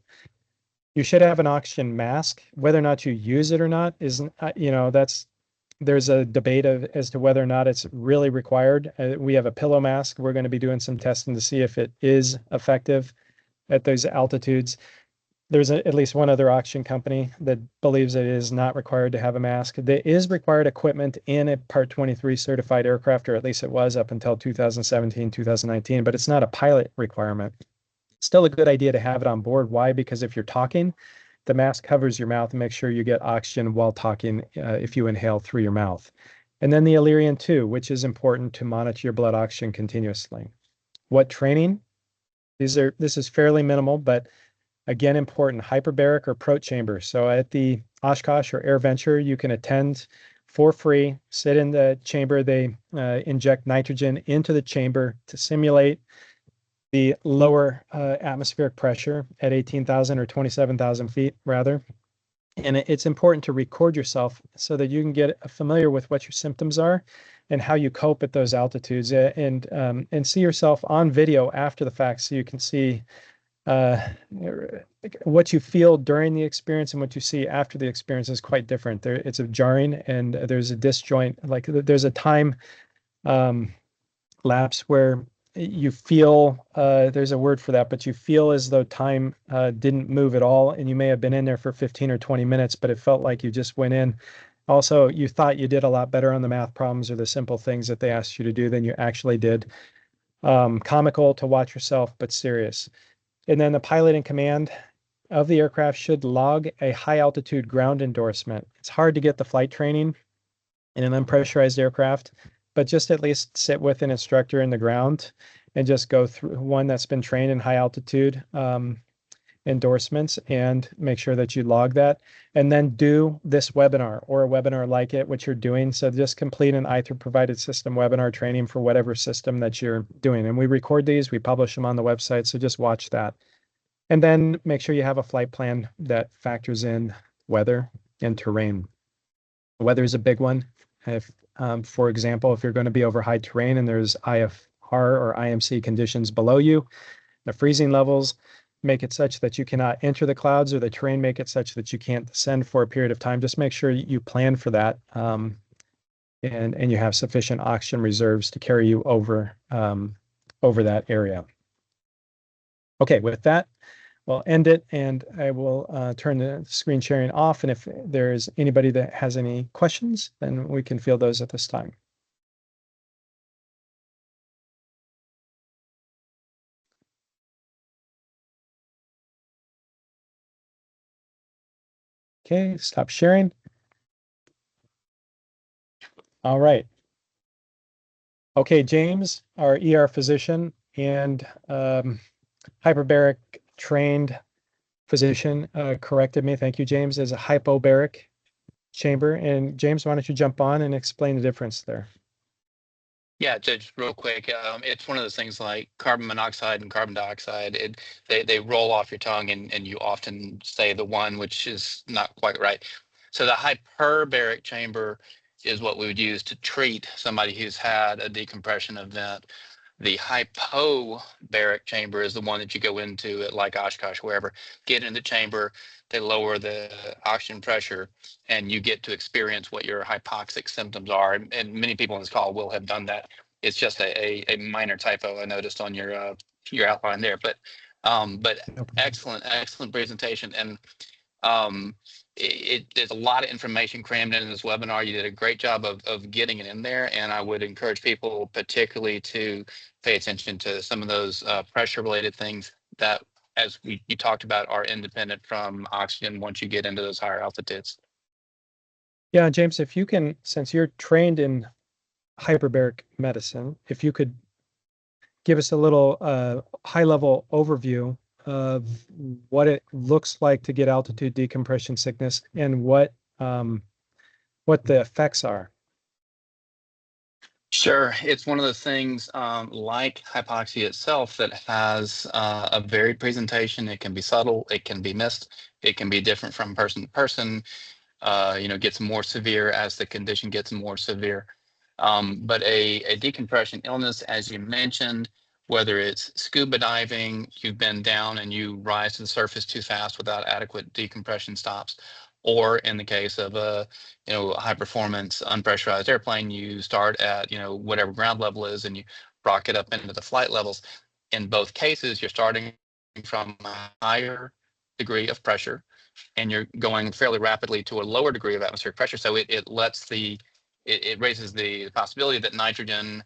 You should have an oxygen mask. Whether or not you use it or not is, there's a debate as to whether or not it's really required. We have a pillow mask. We're going to be doing some testing to see if it is effective at those altitudes. There's at least one other oxygen company that believes it is not required to have a mask. There is required equipment in a Part 23 certified aircraft, or at least it was up until 2017, 2019, but it's not a pilot requirement. Still a good idea to have it on board. Why? Because if you're talking, the mask covers your mouth and makes sure you get oxygen while talking if you inhale through your mouth. And then the Illyrian 2, which is important to monitor your blood oxygen continuously. What training? This is fairly minimal, but again, important, hyperbaric or prot chamber. So at the Oshkosh or AirVenture, you can attend for free, sit in the chamber. They inject nitrogen into the chamber to simulate the lower atmospheric pressure at 18,000 or 27,000 feet, rather. And it's important to record yourself so that you can get familiar with what your symptoms are and how you cope at those altitudes, and see yourself on video after the fact, so you can see uh, what you feel during the experience and what you see after the experience is quite different. It's a jarring, and there's a disjoint, like there's a time um, lapse where you feel, there's a word for that, but you feel as though time didn't move at all, and you may have been in there for 15 or 20 minutes, but it felt like you just went in. Also, you thought you did a lot better on the math problems or the simple things that they asked you to do than you actually did. Comical to watch yourself, but serious. And then the pilot in command of the aircraft should log a high altitude ground endorsement. It's hard to get the flight training in an unpressurized aircraft, but just at least sit with an instructor in the ground and just go through one that's been trained in high altitude endorsements, and make sure that you log that. And then do this webinar or a webinar like it, which you're doing. So just complete an Aithre provided system webinar training for whatever system that you're doing. And we record these, we publish them on the website. So just watch that. And then make sure you have a flight plan that factors in weather and terrain. Weather is a big one. If, for example, if you're going to be over high terrain and there's IFR or IMC conditions below you, the freezing levels make it such that you cannot enter the clouds, or the terrain make it such that you can't descend for a period of time. Just make sure you plan for that, and you have sufficient oxygen reserves to carry you over that area. Okay, with that, we'll end it, and I will turn the screen sharing off. And if there's anybody that has any questions, then we can field those at this time. Okay, stop sharing. All right. Okay, James, our ER physician and hyperbaric trained physician, corrected me. Thank you, James, as a hypobaric chamber. And James, why don't you jump on and explain the difference there? Yeah, just real quick. It's one of those things like carbon monoxide and carbon dioxide. They roll off your tongue, and you often say the one, which is not quite right. So the hyperbaric chamber is what we would use to treat somebody who's had a decompression event. The hypobaric chamber is the one that you go into at like Oshkosh, wherever, get in the chamber, they lower the oxygen pressure, and you get to experience what your hypoxic symptoms are. And many people on this call will have done that. It's just a minor typo I noticed on your outline there, but excellent presentation. And there's a lot of information crammed in this webinar. You did a great job of getting it in there, and I would encourage people particularly to pay attention to some of those pressure related things that, as you talked about, are independent from oxygen once you get into those higher altitudes. Yeah, James, if you can, since you're trained in hyperbaric medicine, if you could give us a little high-level overview of what it looks like to get altitude decompression sickness, and what the effects are. Sure. It's one of those things like hypoxia itself that has a varied presentation. It can be subtle, it can be missed, it can be different from person to person. Gets more severe as the condition gets more severe. But a decompression illness, as you mentioned, whether it's scuba diving, you've been down and you rise to the surface too fast without adequate decompression stops, or in the case of a high performance unpressurized airplane, you start at whatever ground level is and you rocket up into the flight levels. In both cases, you're starting from a higher degree of pressure and you're going fairly rapidly to a lower degree of atmospheric pressure. So it raises the possibility that nitrogen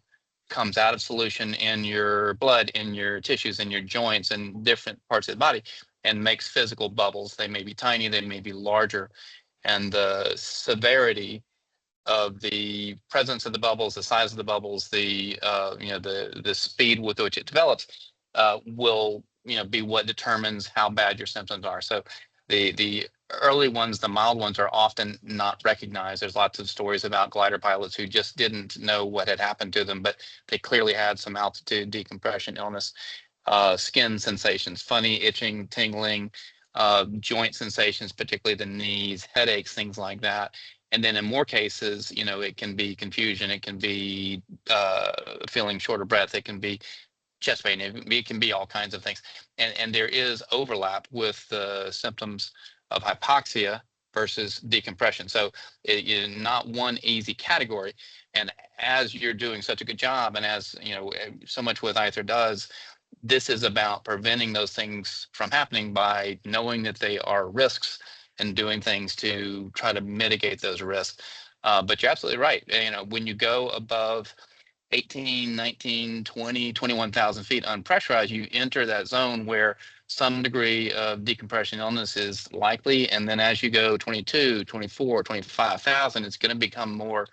comes out of solution in your blood, in your tissues, in your joints, and different parts of the body, and makes physical bubbles. They may be tiny, they may be larger, and the severity of the presence of the bubbles, the size of the bubbles, the speed with which it develops will be what determines how bad your symptoms are. So the early ones, the mild ones, are often not recognized. There's lots of stories about glider pilots who just didn't know what had happened to them, but they clearly had some altitude decompression illness. Skin sensations, funny itching, tingling, joint sensations, particularly the knees, headaches, things like that. And then in more cases, it can be confusion, it can be feeling short of breath, it can be chest pain, it can be all kinds of things. And there is overlap with the symptoms of hypoxia versus decompression. So it is not one easy category. And as you're doing such a good job, and as so much with Aithre does, this is about preventing those things from happening by knowing that they are risks and doing things to try to mitigate those risks. But you're absolutely right. When you go above 18, 19, 20, 21,000 feet unpressurized, you enter that zone where some degree of decompression illness is likely. And then as you go 22, 24, 25,000, it's going to become more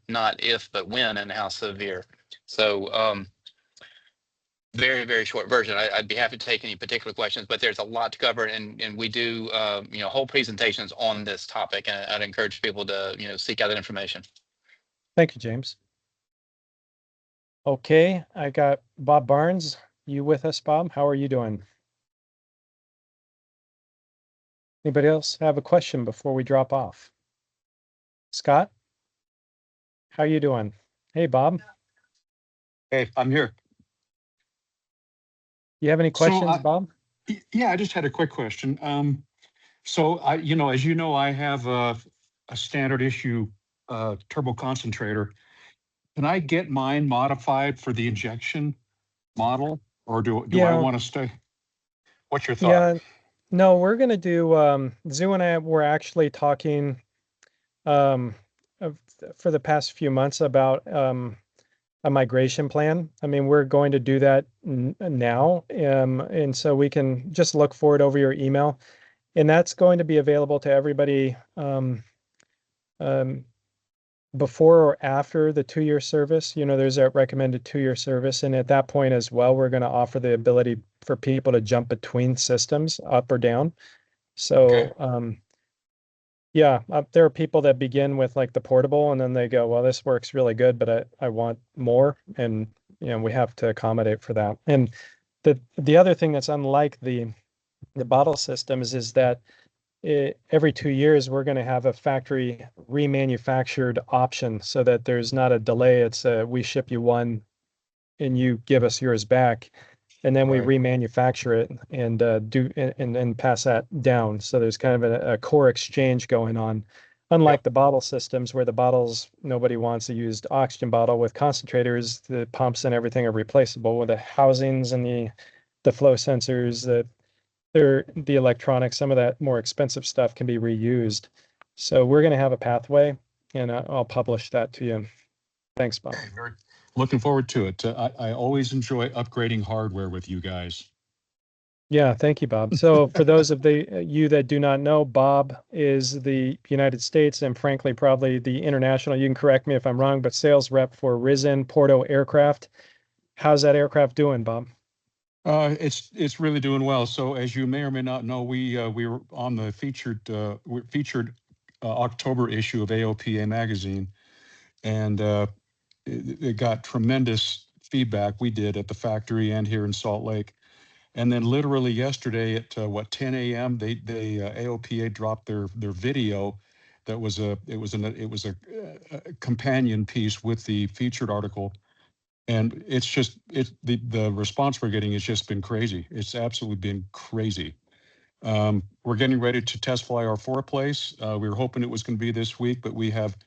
not if, but when and how severe. So very, very short version. I'd be happy to take any particular questions, but there's a lot to cover, and we do whole presentations on this topic, and I'd encourage people to seek out that information. Thank you, James. Okay, I got Bob Barnes. You with us, Bob? How are you doing? Anybody else have a question before we drop off? Scott, how you doing? Hey, Bob. Hey, I'm here. You have any questions, Bob? Yeah, I just had a quick question. So as you know, I have a standard issue turbo concentrator. Can I get mine modified for the injection model, or do I want to stay? What's your thought? Yeah, no, we're going to do, Zoo and I were actually talking for the past few months about a migration plan. I mean, we're going to do that now. And so we can just look for it over your email. And that's going to be available to everybody before or after the 2-year service. There's a recommended 2-year service. And at that point as well, we're going to offer the ability for people to jump between systems up or down. So, Okay. Yeah, there are people that begin with like the portable and then they go, well, this works really good, but I want more. And, we have to accommodate for that. And the other thing that's unlike the bottle systems is that every 2 years, we're going to have a factory remanufactured option so that there's not a delay. It's we ship you one and you give us yours back. And then we remanufacture it and do and pass that down. So there's kind of a core exchange going on. Unlike the bottle systems, where the bottles, nobody wants a used oxygen bottle. With concentrators, the pumps and everything are replaceable. With the housings and the flow sensors, the electronics, some of that more expensive stuff can be reused. So we're going to have a pathway, and I'll publish that to you. Thanks, Bob. Looking forward to it. I always enjoy upgrading hardware with you guys. Yeah, thank you, Bob. So for those of you that do not know, Bob is the United States and frankly, probably the international, you can correct me if I'm wrong, but sales rep for Risen Porto Aircraft. How's that aircraft doing, Bob? It's really doing well. So as you may or may not know, we were on the featured October issue of AOPA magazine, and it got tremendous feedback. We did at the factory and here in Salt Lake. And then literally yesterday at 10 a.m. they AOPA dropped their video. That was a companion piece with the featured article, and the response we're getting has just been crazy. It's absolutely been crazy. We're getting ready to test fly our four-place. We were hoping it was going to be this week, but we have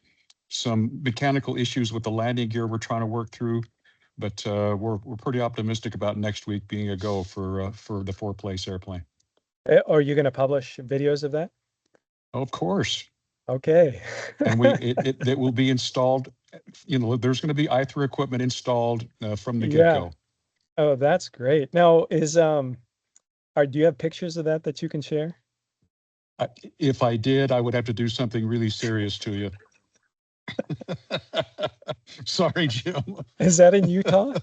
some mechanical issues with the landing gear we're trying to work through. But we're pretty optimistic about next week being a go for the four-place airplane. Are you going to publish videos of that? Of course. Okay. And it will be installed. There's going to be Aithre equipment installed from the get-go. Oh, that's great. Now, do you have pictures of that you can share? If I did, I would have to do something really serious to you. Sorry, Jim. Is that in Utah?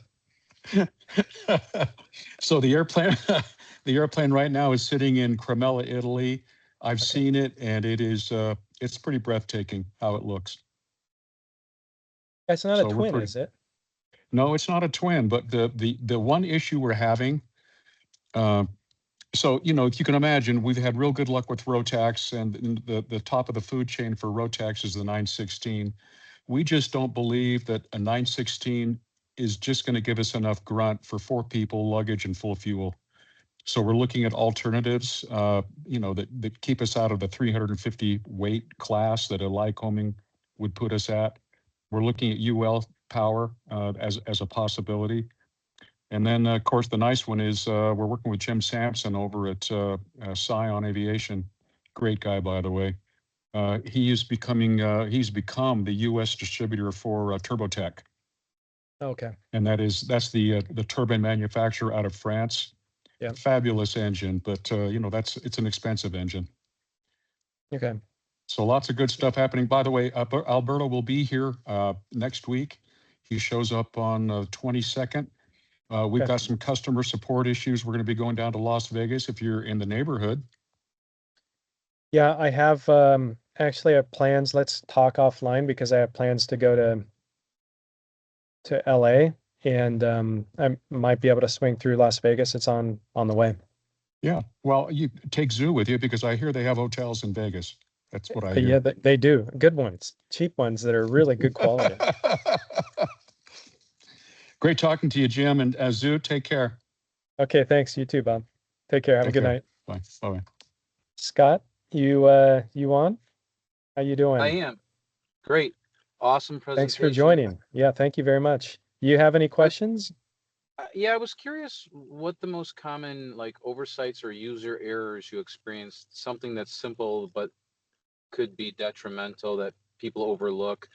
So the airplane right now is sitting in Cremella, Italy. I've seen it, and it's pretty breathtaking how it looks. That's not a twin, is it? No, it's not a twin. But the one issue we're having, So, you know, if you can imagine, we've had real good luck with Rotax, and the top of the food chain for Rotax is the 916. We just don't believe that a 916 is just going to give us enough grunt for 4 people, luggage, and full fuel. So we're looking at alternatives, you know, that keep us out of the 350 weight class that a Lycoming would put us at. We're looking at UL power as a possibility. And then, of course, the nice one is we're working with Jim Sampson over at Scion Aviation. Great guy, by the way. He's become the U.S. distributor for Turbotech. Okay. And that's the turbine manufacturer out of France. Yeah. Fabulous engine, but you know, it's an expensive engine. Okay. So lots of good stuff happening. By the way, Alberto will be here next week. He shows up on the 22nd. We've Okay. got some customer support issues. We're going to be going down to Las Vegas if you're in the neighborhood. Yeah, I have actually have plans. Let's talk offline because I have plans to go to LA, and I might be able to swing through Las Vegas. It's on the way. Yeah. Well, you take Zoo with you because I hear they have hotels in Vegas. That's what I hear. Yeah, they do. Good ones, cheap ones that are really good quality. Great talking to you, Jim, and Zoo, take care. Okay, thanks. You too, Bob. Take care. Have a good night. Bye. Bye. Scott, you on? How you doing? I am. Great. Awesome presentation. Thanks for joining. Yeah, thank you very much. You have any questions? Yeah, I was curious what the most common like oversights or user errors you experienced, something that's simple but could be detrimental that people overlook.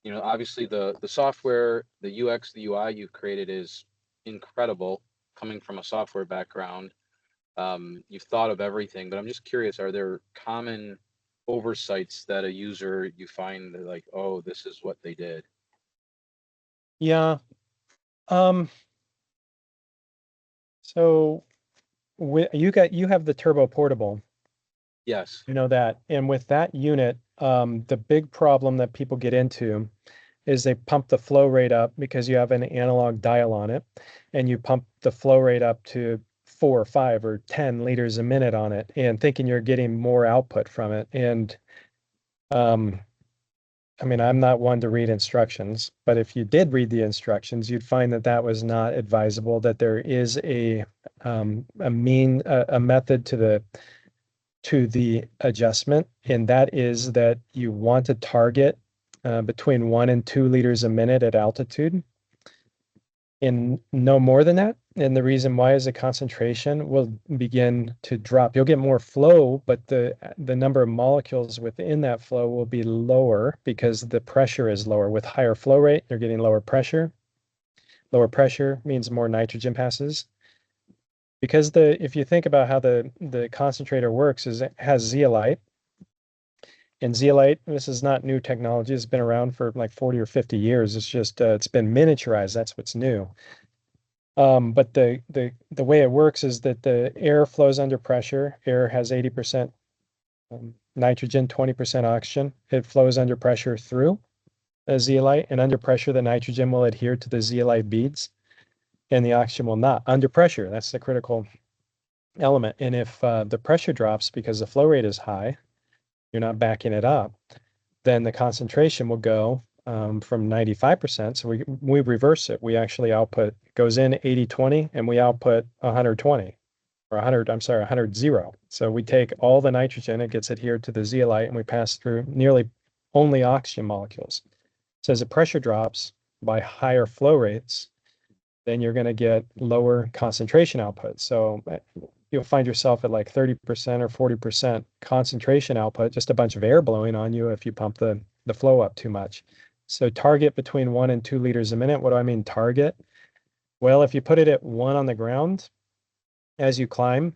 You know, obviously the software, the UX, the UI you've created is incredible coming from a software background. You've thought of everything, but I'm just curious, are there common oversights that a user you find that like, oh, this is what they did? Yeah. So you have the Turbo Portable. Yes. You know that. And with that unit, the big problem that people get into is they pump the flow rate up because you have an analog dial on it, and you pump the flow rate up to 4 or 5 or 10 liters a minute on it, and thinking you're getting more output from it. And I mean, I'm not one to read instructions, but if you did read the instructions, you'd find that that was not advisable, that there is a method to the adjustment, and that is that you want to target between 1 and 2 liters a minute at altitude, and no more than that. And the reason why is the concentration will begin to drop. You'll get more flow, but the number of molecules within that flow will be lower because the pressure is lower. With higher flow rate, you're getting lower pressure. Lower pressure means more nitrogen passes. Because if you think about how the concentrator works, is it has zeolite. And zeolite, this is not new technology. It's been around for like 40 or 50 years. It's just it's been miniaturized. That's what's new. But the way it works is that the air flows under pressure. Air has 80% nitrogen, 20% oxygen. It flows under pressure through a zeolite, and under pressure, the nitrogen will adhere to the zeolite beads, and the oxygen will not. Under pressure, that's the critical element. And if the pressure drops because the flow rate is high, you're not backing it up, then the concentration will go from 95%. So we reverse it. We actually output, goes in 80-20, and we output 120 or 100, I'm sorry, 100-0. So we take all the nitrogen, it gets adhered to the zeolite, and we pass through nearly only oxygen molecules. So as the pressure drops by higher flow rates, then you're going to get lower concentration output. So you'll find yourself at like 30% or 40% concentration output, just a bunch of air blowing on you if you pump the flow up too much. So target between 1 and 2 liters a minute. What do I mean target? Well, if you put it at 1 on the ground, as you climb,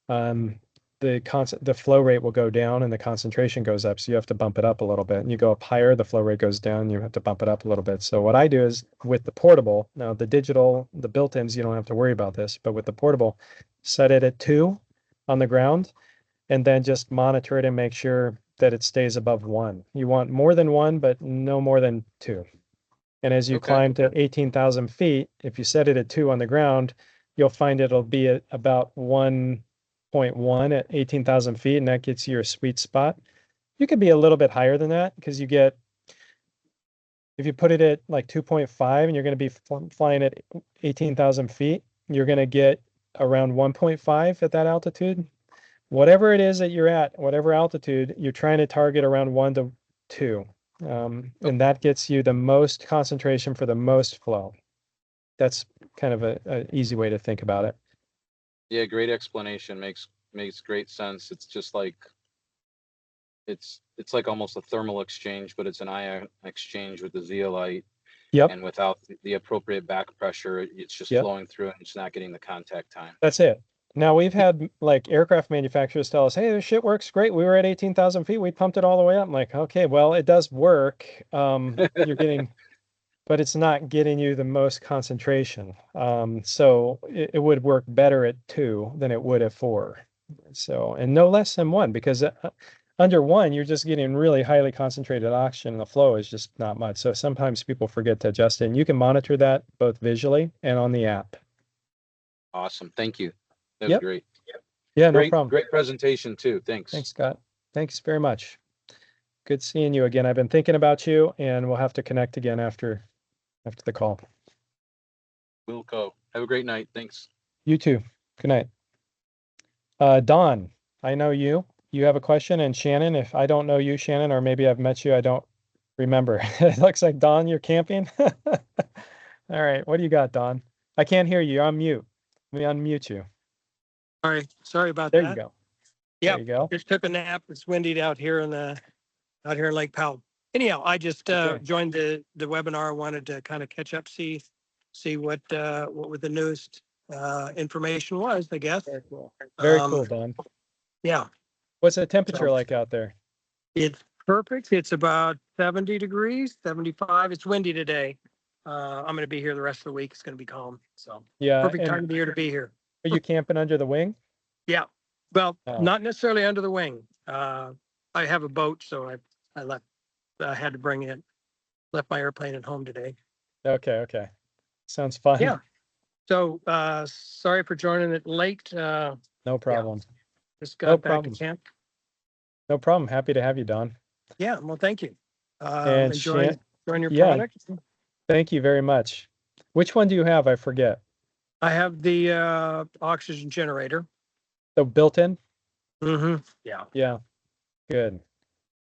the flow rate will go down and the concentration goes up. So you have to bump it up a little bit. And you go up higher, the flow rate goes down, you have to bump it up a little bit. So what I do is with the portable, now the digital, the built-ins, you don't have to worry about this, but with the portable, set it at 2 on the ground, and then just monitor it and make sure that it stays above 1. You want more than 1, but no more than 2. And as you climb to 18,000 feet, if you set it at 2 on the ground, you'll find it'll be at about 1.1 at 18,000 feet, and that gets you your sweet spot. You could be a little bit higher than that because you get, if you put it at like 2.5 and you're going to be flying at 18,000 feet, you're going to get around 1.5 at that altitude. Whatever it is that you're at, whatever altitude, you're trying to target around 1 to 2. And that gets you the most concentration for the most flow. That's kind of a easy way to think about it. Yeah, great explanation. Makes great sense. It's just like it's like almost a thermal exchange, but it's an ion exchange with the zeolite. Yep. And without the appropriate back pressure, it's just Yep. flowing through and it's not getting the contact time. That's it. Now we've had like aircraft manufacturers tell us, hey, this shit works great. We were at 18,000 feet. We pumped it all the way up. I'm like, okay, well, it does work. You're getting, but it's not getting you the most concentration. So it would work better at 2 than it would at 4. So, and no less than 1, because under 1, you're just getting really highly concentrated oxygen and the flow is just not much. So sometimes people forget to adjust it, and you can monitor that both visually and on the app. Awesome. Thank you. That was Yep. great. Yeah, no Great, problem. great presentation too. Thanks. Thanks, Scott. Thanks very much. Good seeing you again. I've been thinking about you, and we'll have to connect again after the call. Will go. Have a great night. Thanks. You too. Good night. Don, I know you. You have a question, and Shannon, if I don't know you, Shannon, or maybe I've met you, I don't remember. It looks like, Don, you're camping. All right, what do you got, Don? I can't hear you. You're on mute. Let me unmute you. Sorry about There that. you go. Yeah, There you go. just took a nap. It's windy out here in Lake Powell. Anyhow, I just Okay. joined the webinar. Wanted to kind of catch up, see what the newest information was, I guess. Very cool. Very Um, cool, Don. Yeah, What's the temperature So- like out there? it's perfect. It's about 70 degrees, 75. It's windy today. I'm going to be here the rest of the week. It's going to be calm. So Yeah, perfect and time of the year to be here. are you camping under the wing? Yeah. Well, Oh. not necessarily under the wing. I have a boat, so I had to left my airplane at home today. Okay. Sounds fun. Yeah. So, sorry for joining it late. No problem. Just No got back problem. to camp. No problem. Happy to have you, Don. Yeah. Well, thank you. And Enjoying your yeah. product. Thank you very much. Which one do you have? I forget. I have the oxygen generator. The built-in? Mm-hmm. Yeah. Yeah. Good.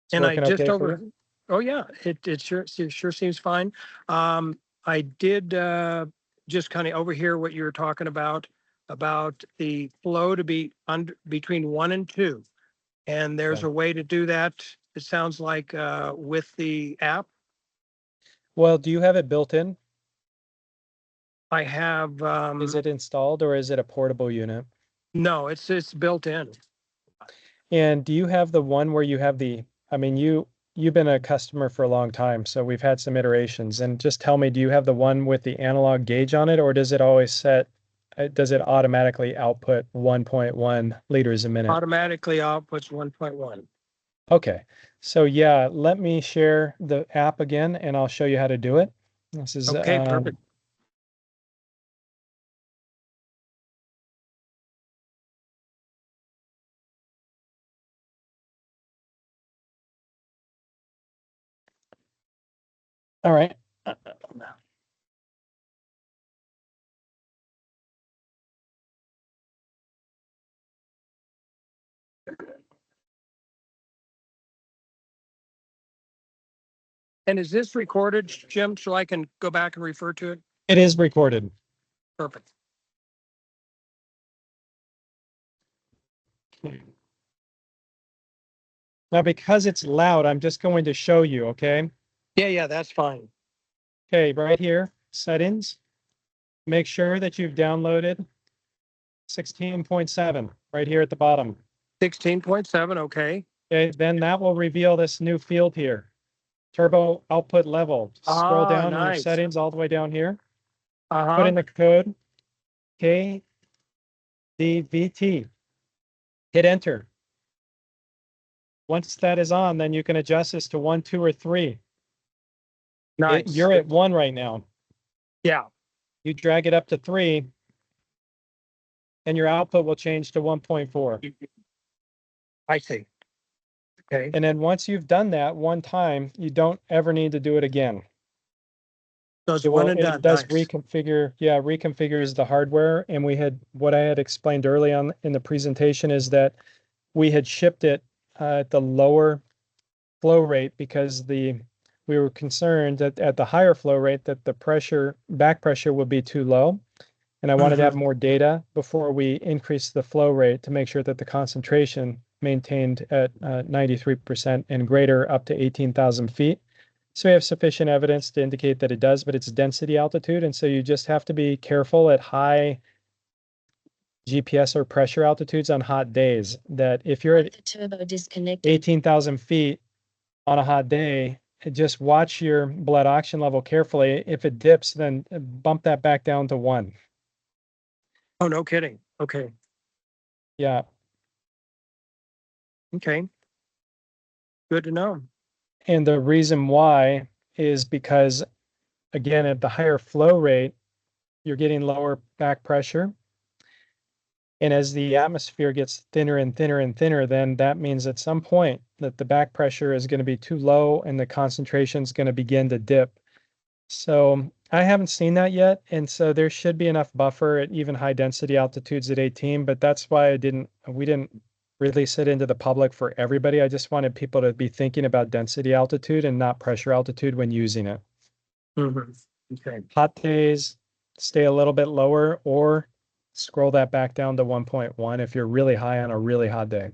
It's And I working just okay for you? oh yeah, it sure seems fine. I did just kind of overhear what you were talking about the flow to be between 1 and 2. And there's Okay. a way to do that. It sounds like with the app. Well, do you have it built in? I have Is it installed or is it a portable unit? no, it's built in. And do you have the one where you have I mean, you've been a customer for a long time, so we've had some iterations. And just tell me, do you have the one with the analog gauge on it, or does it always does it automatically output 1.1 liters a minute? Automatically outputs 1.1. Okay. So yeah, let me share the app again and I'll show you how to do it. This is Okay, perfect. all right. And is this recorded, Jim, so I can go back and refer to it? It is recorded. Perfect. Now, because it's loud, I'm just going to show you, okay? Yeah, that's fine. Okay, right here, settings. Make sure that you've downloaded 16.7 right here at the bottom. 16.7, okay. Okay, then that will reveal this new field here. Turbo output level. Scroll down in your Nice. settings all the way down here. Put Uh-huh. in the code KDVT. Hit enter. Once that is on, then you can adjust this to 1, 2, or 3. Nice. You're at 1 right now. Yeah. You drag it up to 3, and your output will change to 1.4. I see. Okay. And then once you've done that one time, you don't ever need to do it again. So it's It one will, and it done. does Nice. reconfigure, reconfigures the hardware. And we had, what I had explained early on in the presentation is that we had shipped it at the lower flow rate because we were concerned that at the higher flow rate that the back pressure would be too low. And I wanted to have more data before we increased the flow rate to make sure that the concentration maintained at 93% and greater up to 18,000 feet. So we have sufficient evidence to indicate that it does, but it's density altitude. And so you just have to be careful at high GPS or pressure altitudes on hot days, that if you're at Turbo disconnected. 18,000 feet on a hot day, just watch your blood oxygen level carefully. If it dips, then bump that back down to 1. Oh, no kidding. Okay. Yeah. Okay. Good to know. And the reason why is because, again, at the higher flow rate, you're getting lower back pressure. And as the atmosphere gets thinner and thinner and thinner, then that means at some point that the back pressure is going to be too low and the concentration is going to begin to dip. So I haven't seen that yet. And so there should be enough buffer at even high density altitudes at 18, but that's why we didn't release it into the public for everybody. I just wanted people to be thinking about density altitude and not pressure altitude when using it. Okay. Hot days, stay a little bit lower or scroll that back down to 1.1 if you're really high on a really hot day.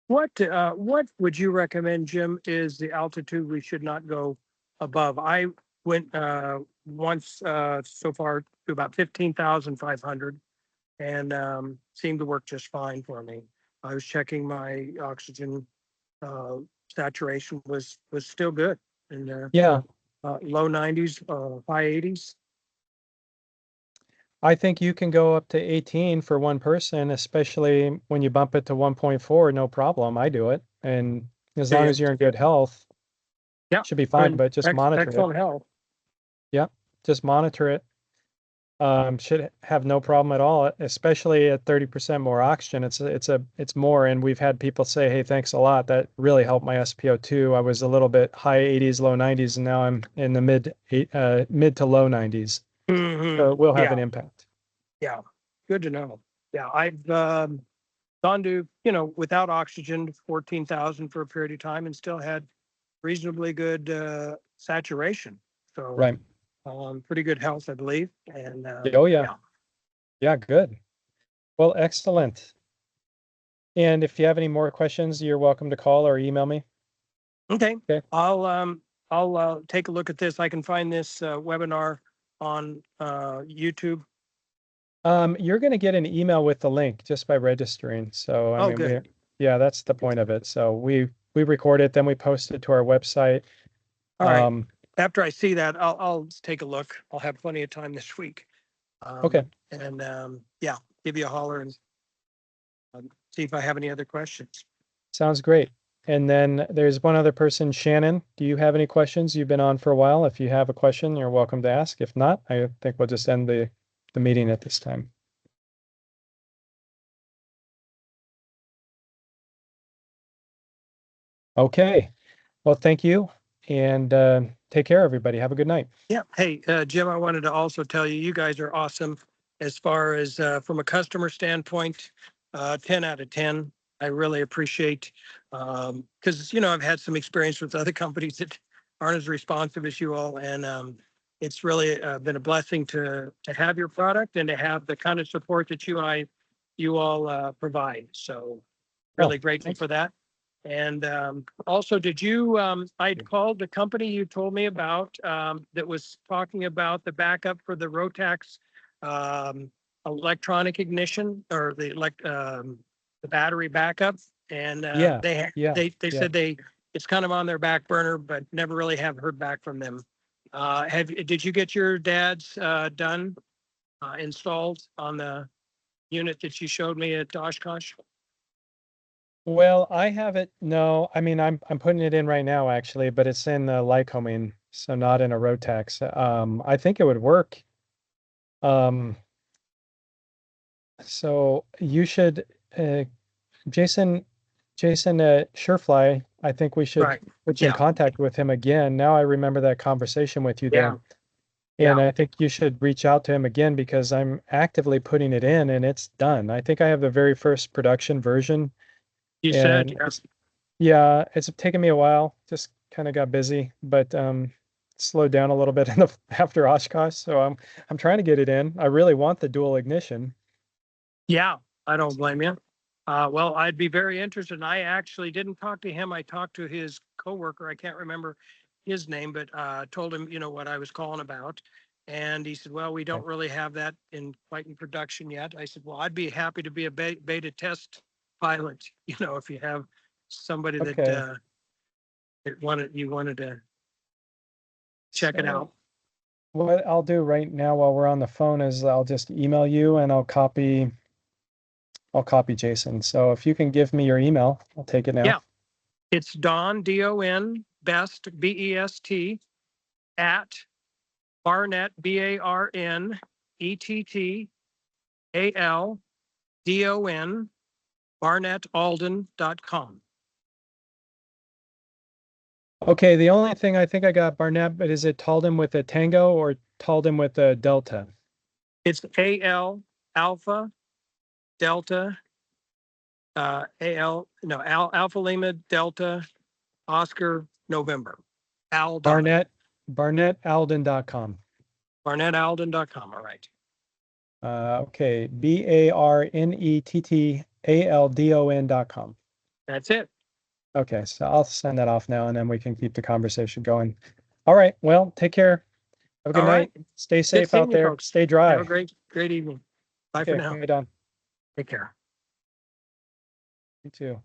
What would you recommend, Jim, is the altitude we should not go above? I went once so far to about 15,500 and seemed to work just fine for me. I was checking my oxygen saturation was still good in there. Yeah, Low 90s, high 80s. I think you can go up to 18 for one person, especially when you bump it to 1.4, no problem. I do it. And as long as you're in good health, Yeah, should be fine, but just monitor it. Excellent health. Yeah, just monitor it. Should have no problem at all, especially at 30% more oxygen. It's more, and we've had people say, "Hey, thanks a lot. That really helped my SpO2. I was a little bit high 80s, low 90s, and now I'm in the mid to low 90s." So it will have an impact. Yeah, good to know. Yeah, I've gone to, without oxygen, 14,000 for a period of time and still had reasonably good saturation. So Right. pretty good health, I believe. And Oh, yeah. Yeah, good. Well, excellent. And if you have any more questions, you're welcome to call or email me. Okay. Okay. I'll take a look at this. I can find this webinar on YouTube. You're going to get an email with the link just by registering. So, I mean, good. Yeah, that's the point of it. So we record it, then we post it to our website. All right. After I see that, I'll take a look. I'll have plenty of time this week. Okay. And yeah, give you a holler and see if I have any other questions. Sounds great. And then there's one other person, Shannon. Do you have any questions? You've been on for a while. If you have a question, you're welcome to ask. If not, I think we'll just end the meeting at this time. Okay. Well, thank you. And take care, everybody. Have a good night. Yeah. Hey, Jim, I wanted to also tell you, you guys are awesome as far as from a customer standpoint, 10 out of 10. I really appreciate because, I've had some experience with other companies that aren't as responsive as you all. And it's really been a blessing to have your product and to have the kind of support that you all provide. So really grateful for that. And also, did you, I'd called the company you told me about that was talking about the backup for the Rotax electronic ignition or the battery backup. And they said it's kind of on their back burner, but never really have heard back from them. Did you get your dad's done, installed on the unit that you showed me at Oshkosh? Well, I have it. No, I mean, I'm putting it in right now, actually, but it's in the Lycoming, so not in a Rotax. I think it would work. So you should, Jason, Surefly, I think we should Right. put you in Yeah. contact with him again. Now I remember that conversation with you Yeah. there. And I think you should reach out to him again because I'm actively putting it in and it's done. I think I have the very first production version. You said, And yes. yeah, it's taken me a while. Just kind of got busy, but slowed down a little bit in the after Oshkosh. So I'm trying to get it in. I really want the dual ignition. Yeah, I don't blame you. Well, I'd be very interested. And I actually didn't talk to him. I talked to his coworker. I can't remember his name, but told him, what I was calling about. And he said, well, we don't really have that quite in production yet. I said, well, I'd be happy to be a beta test pilot, if you have somebody Okay. that you wanted to check it So out. what I'll do right now while we're on the phone is I'll just email you and I'll copy Jason. So if you can give me your email, I'll take it now. Yeah. It's Don, D-O-N, best, B-E-S-T, at Barnett, BARNETTALDON, barnettalden.com. Okay, the only thing I think I got Barnett, but is it Talden with a tango or Talden with a delta? It's A-L, Alpha, Delta, Alpha Lima, Delta, Oscar, November. Aldon. BarnettAlden.com. barnettalden.com. All right. Okay, BarnetTaldon.com. That's it. Okay, so I'll send that off now and then we can keep the conversation going. All right, well, take care. Have a good All right. night. Stay Good safe seeing out you, there. folks. Stay dry. Have a great evening. Bye for Okay, now. bye, Don. Take care. You too.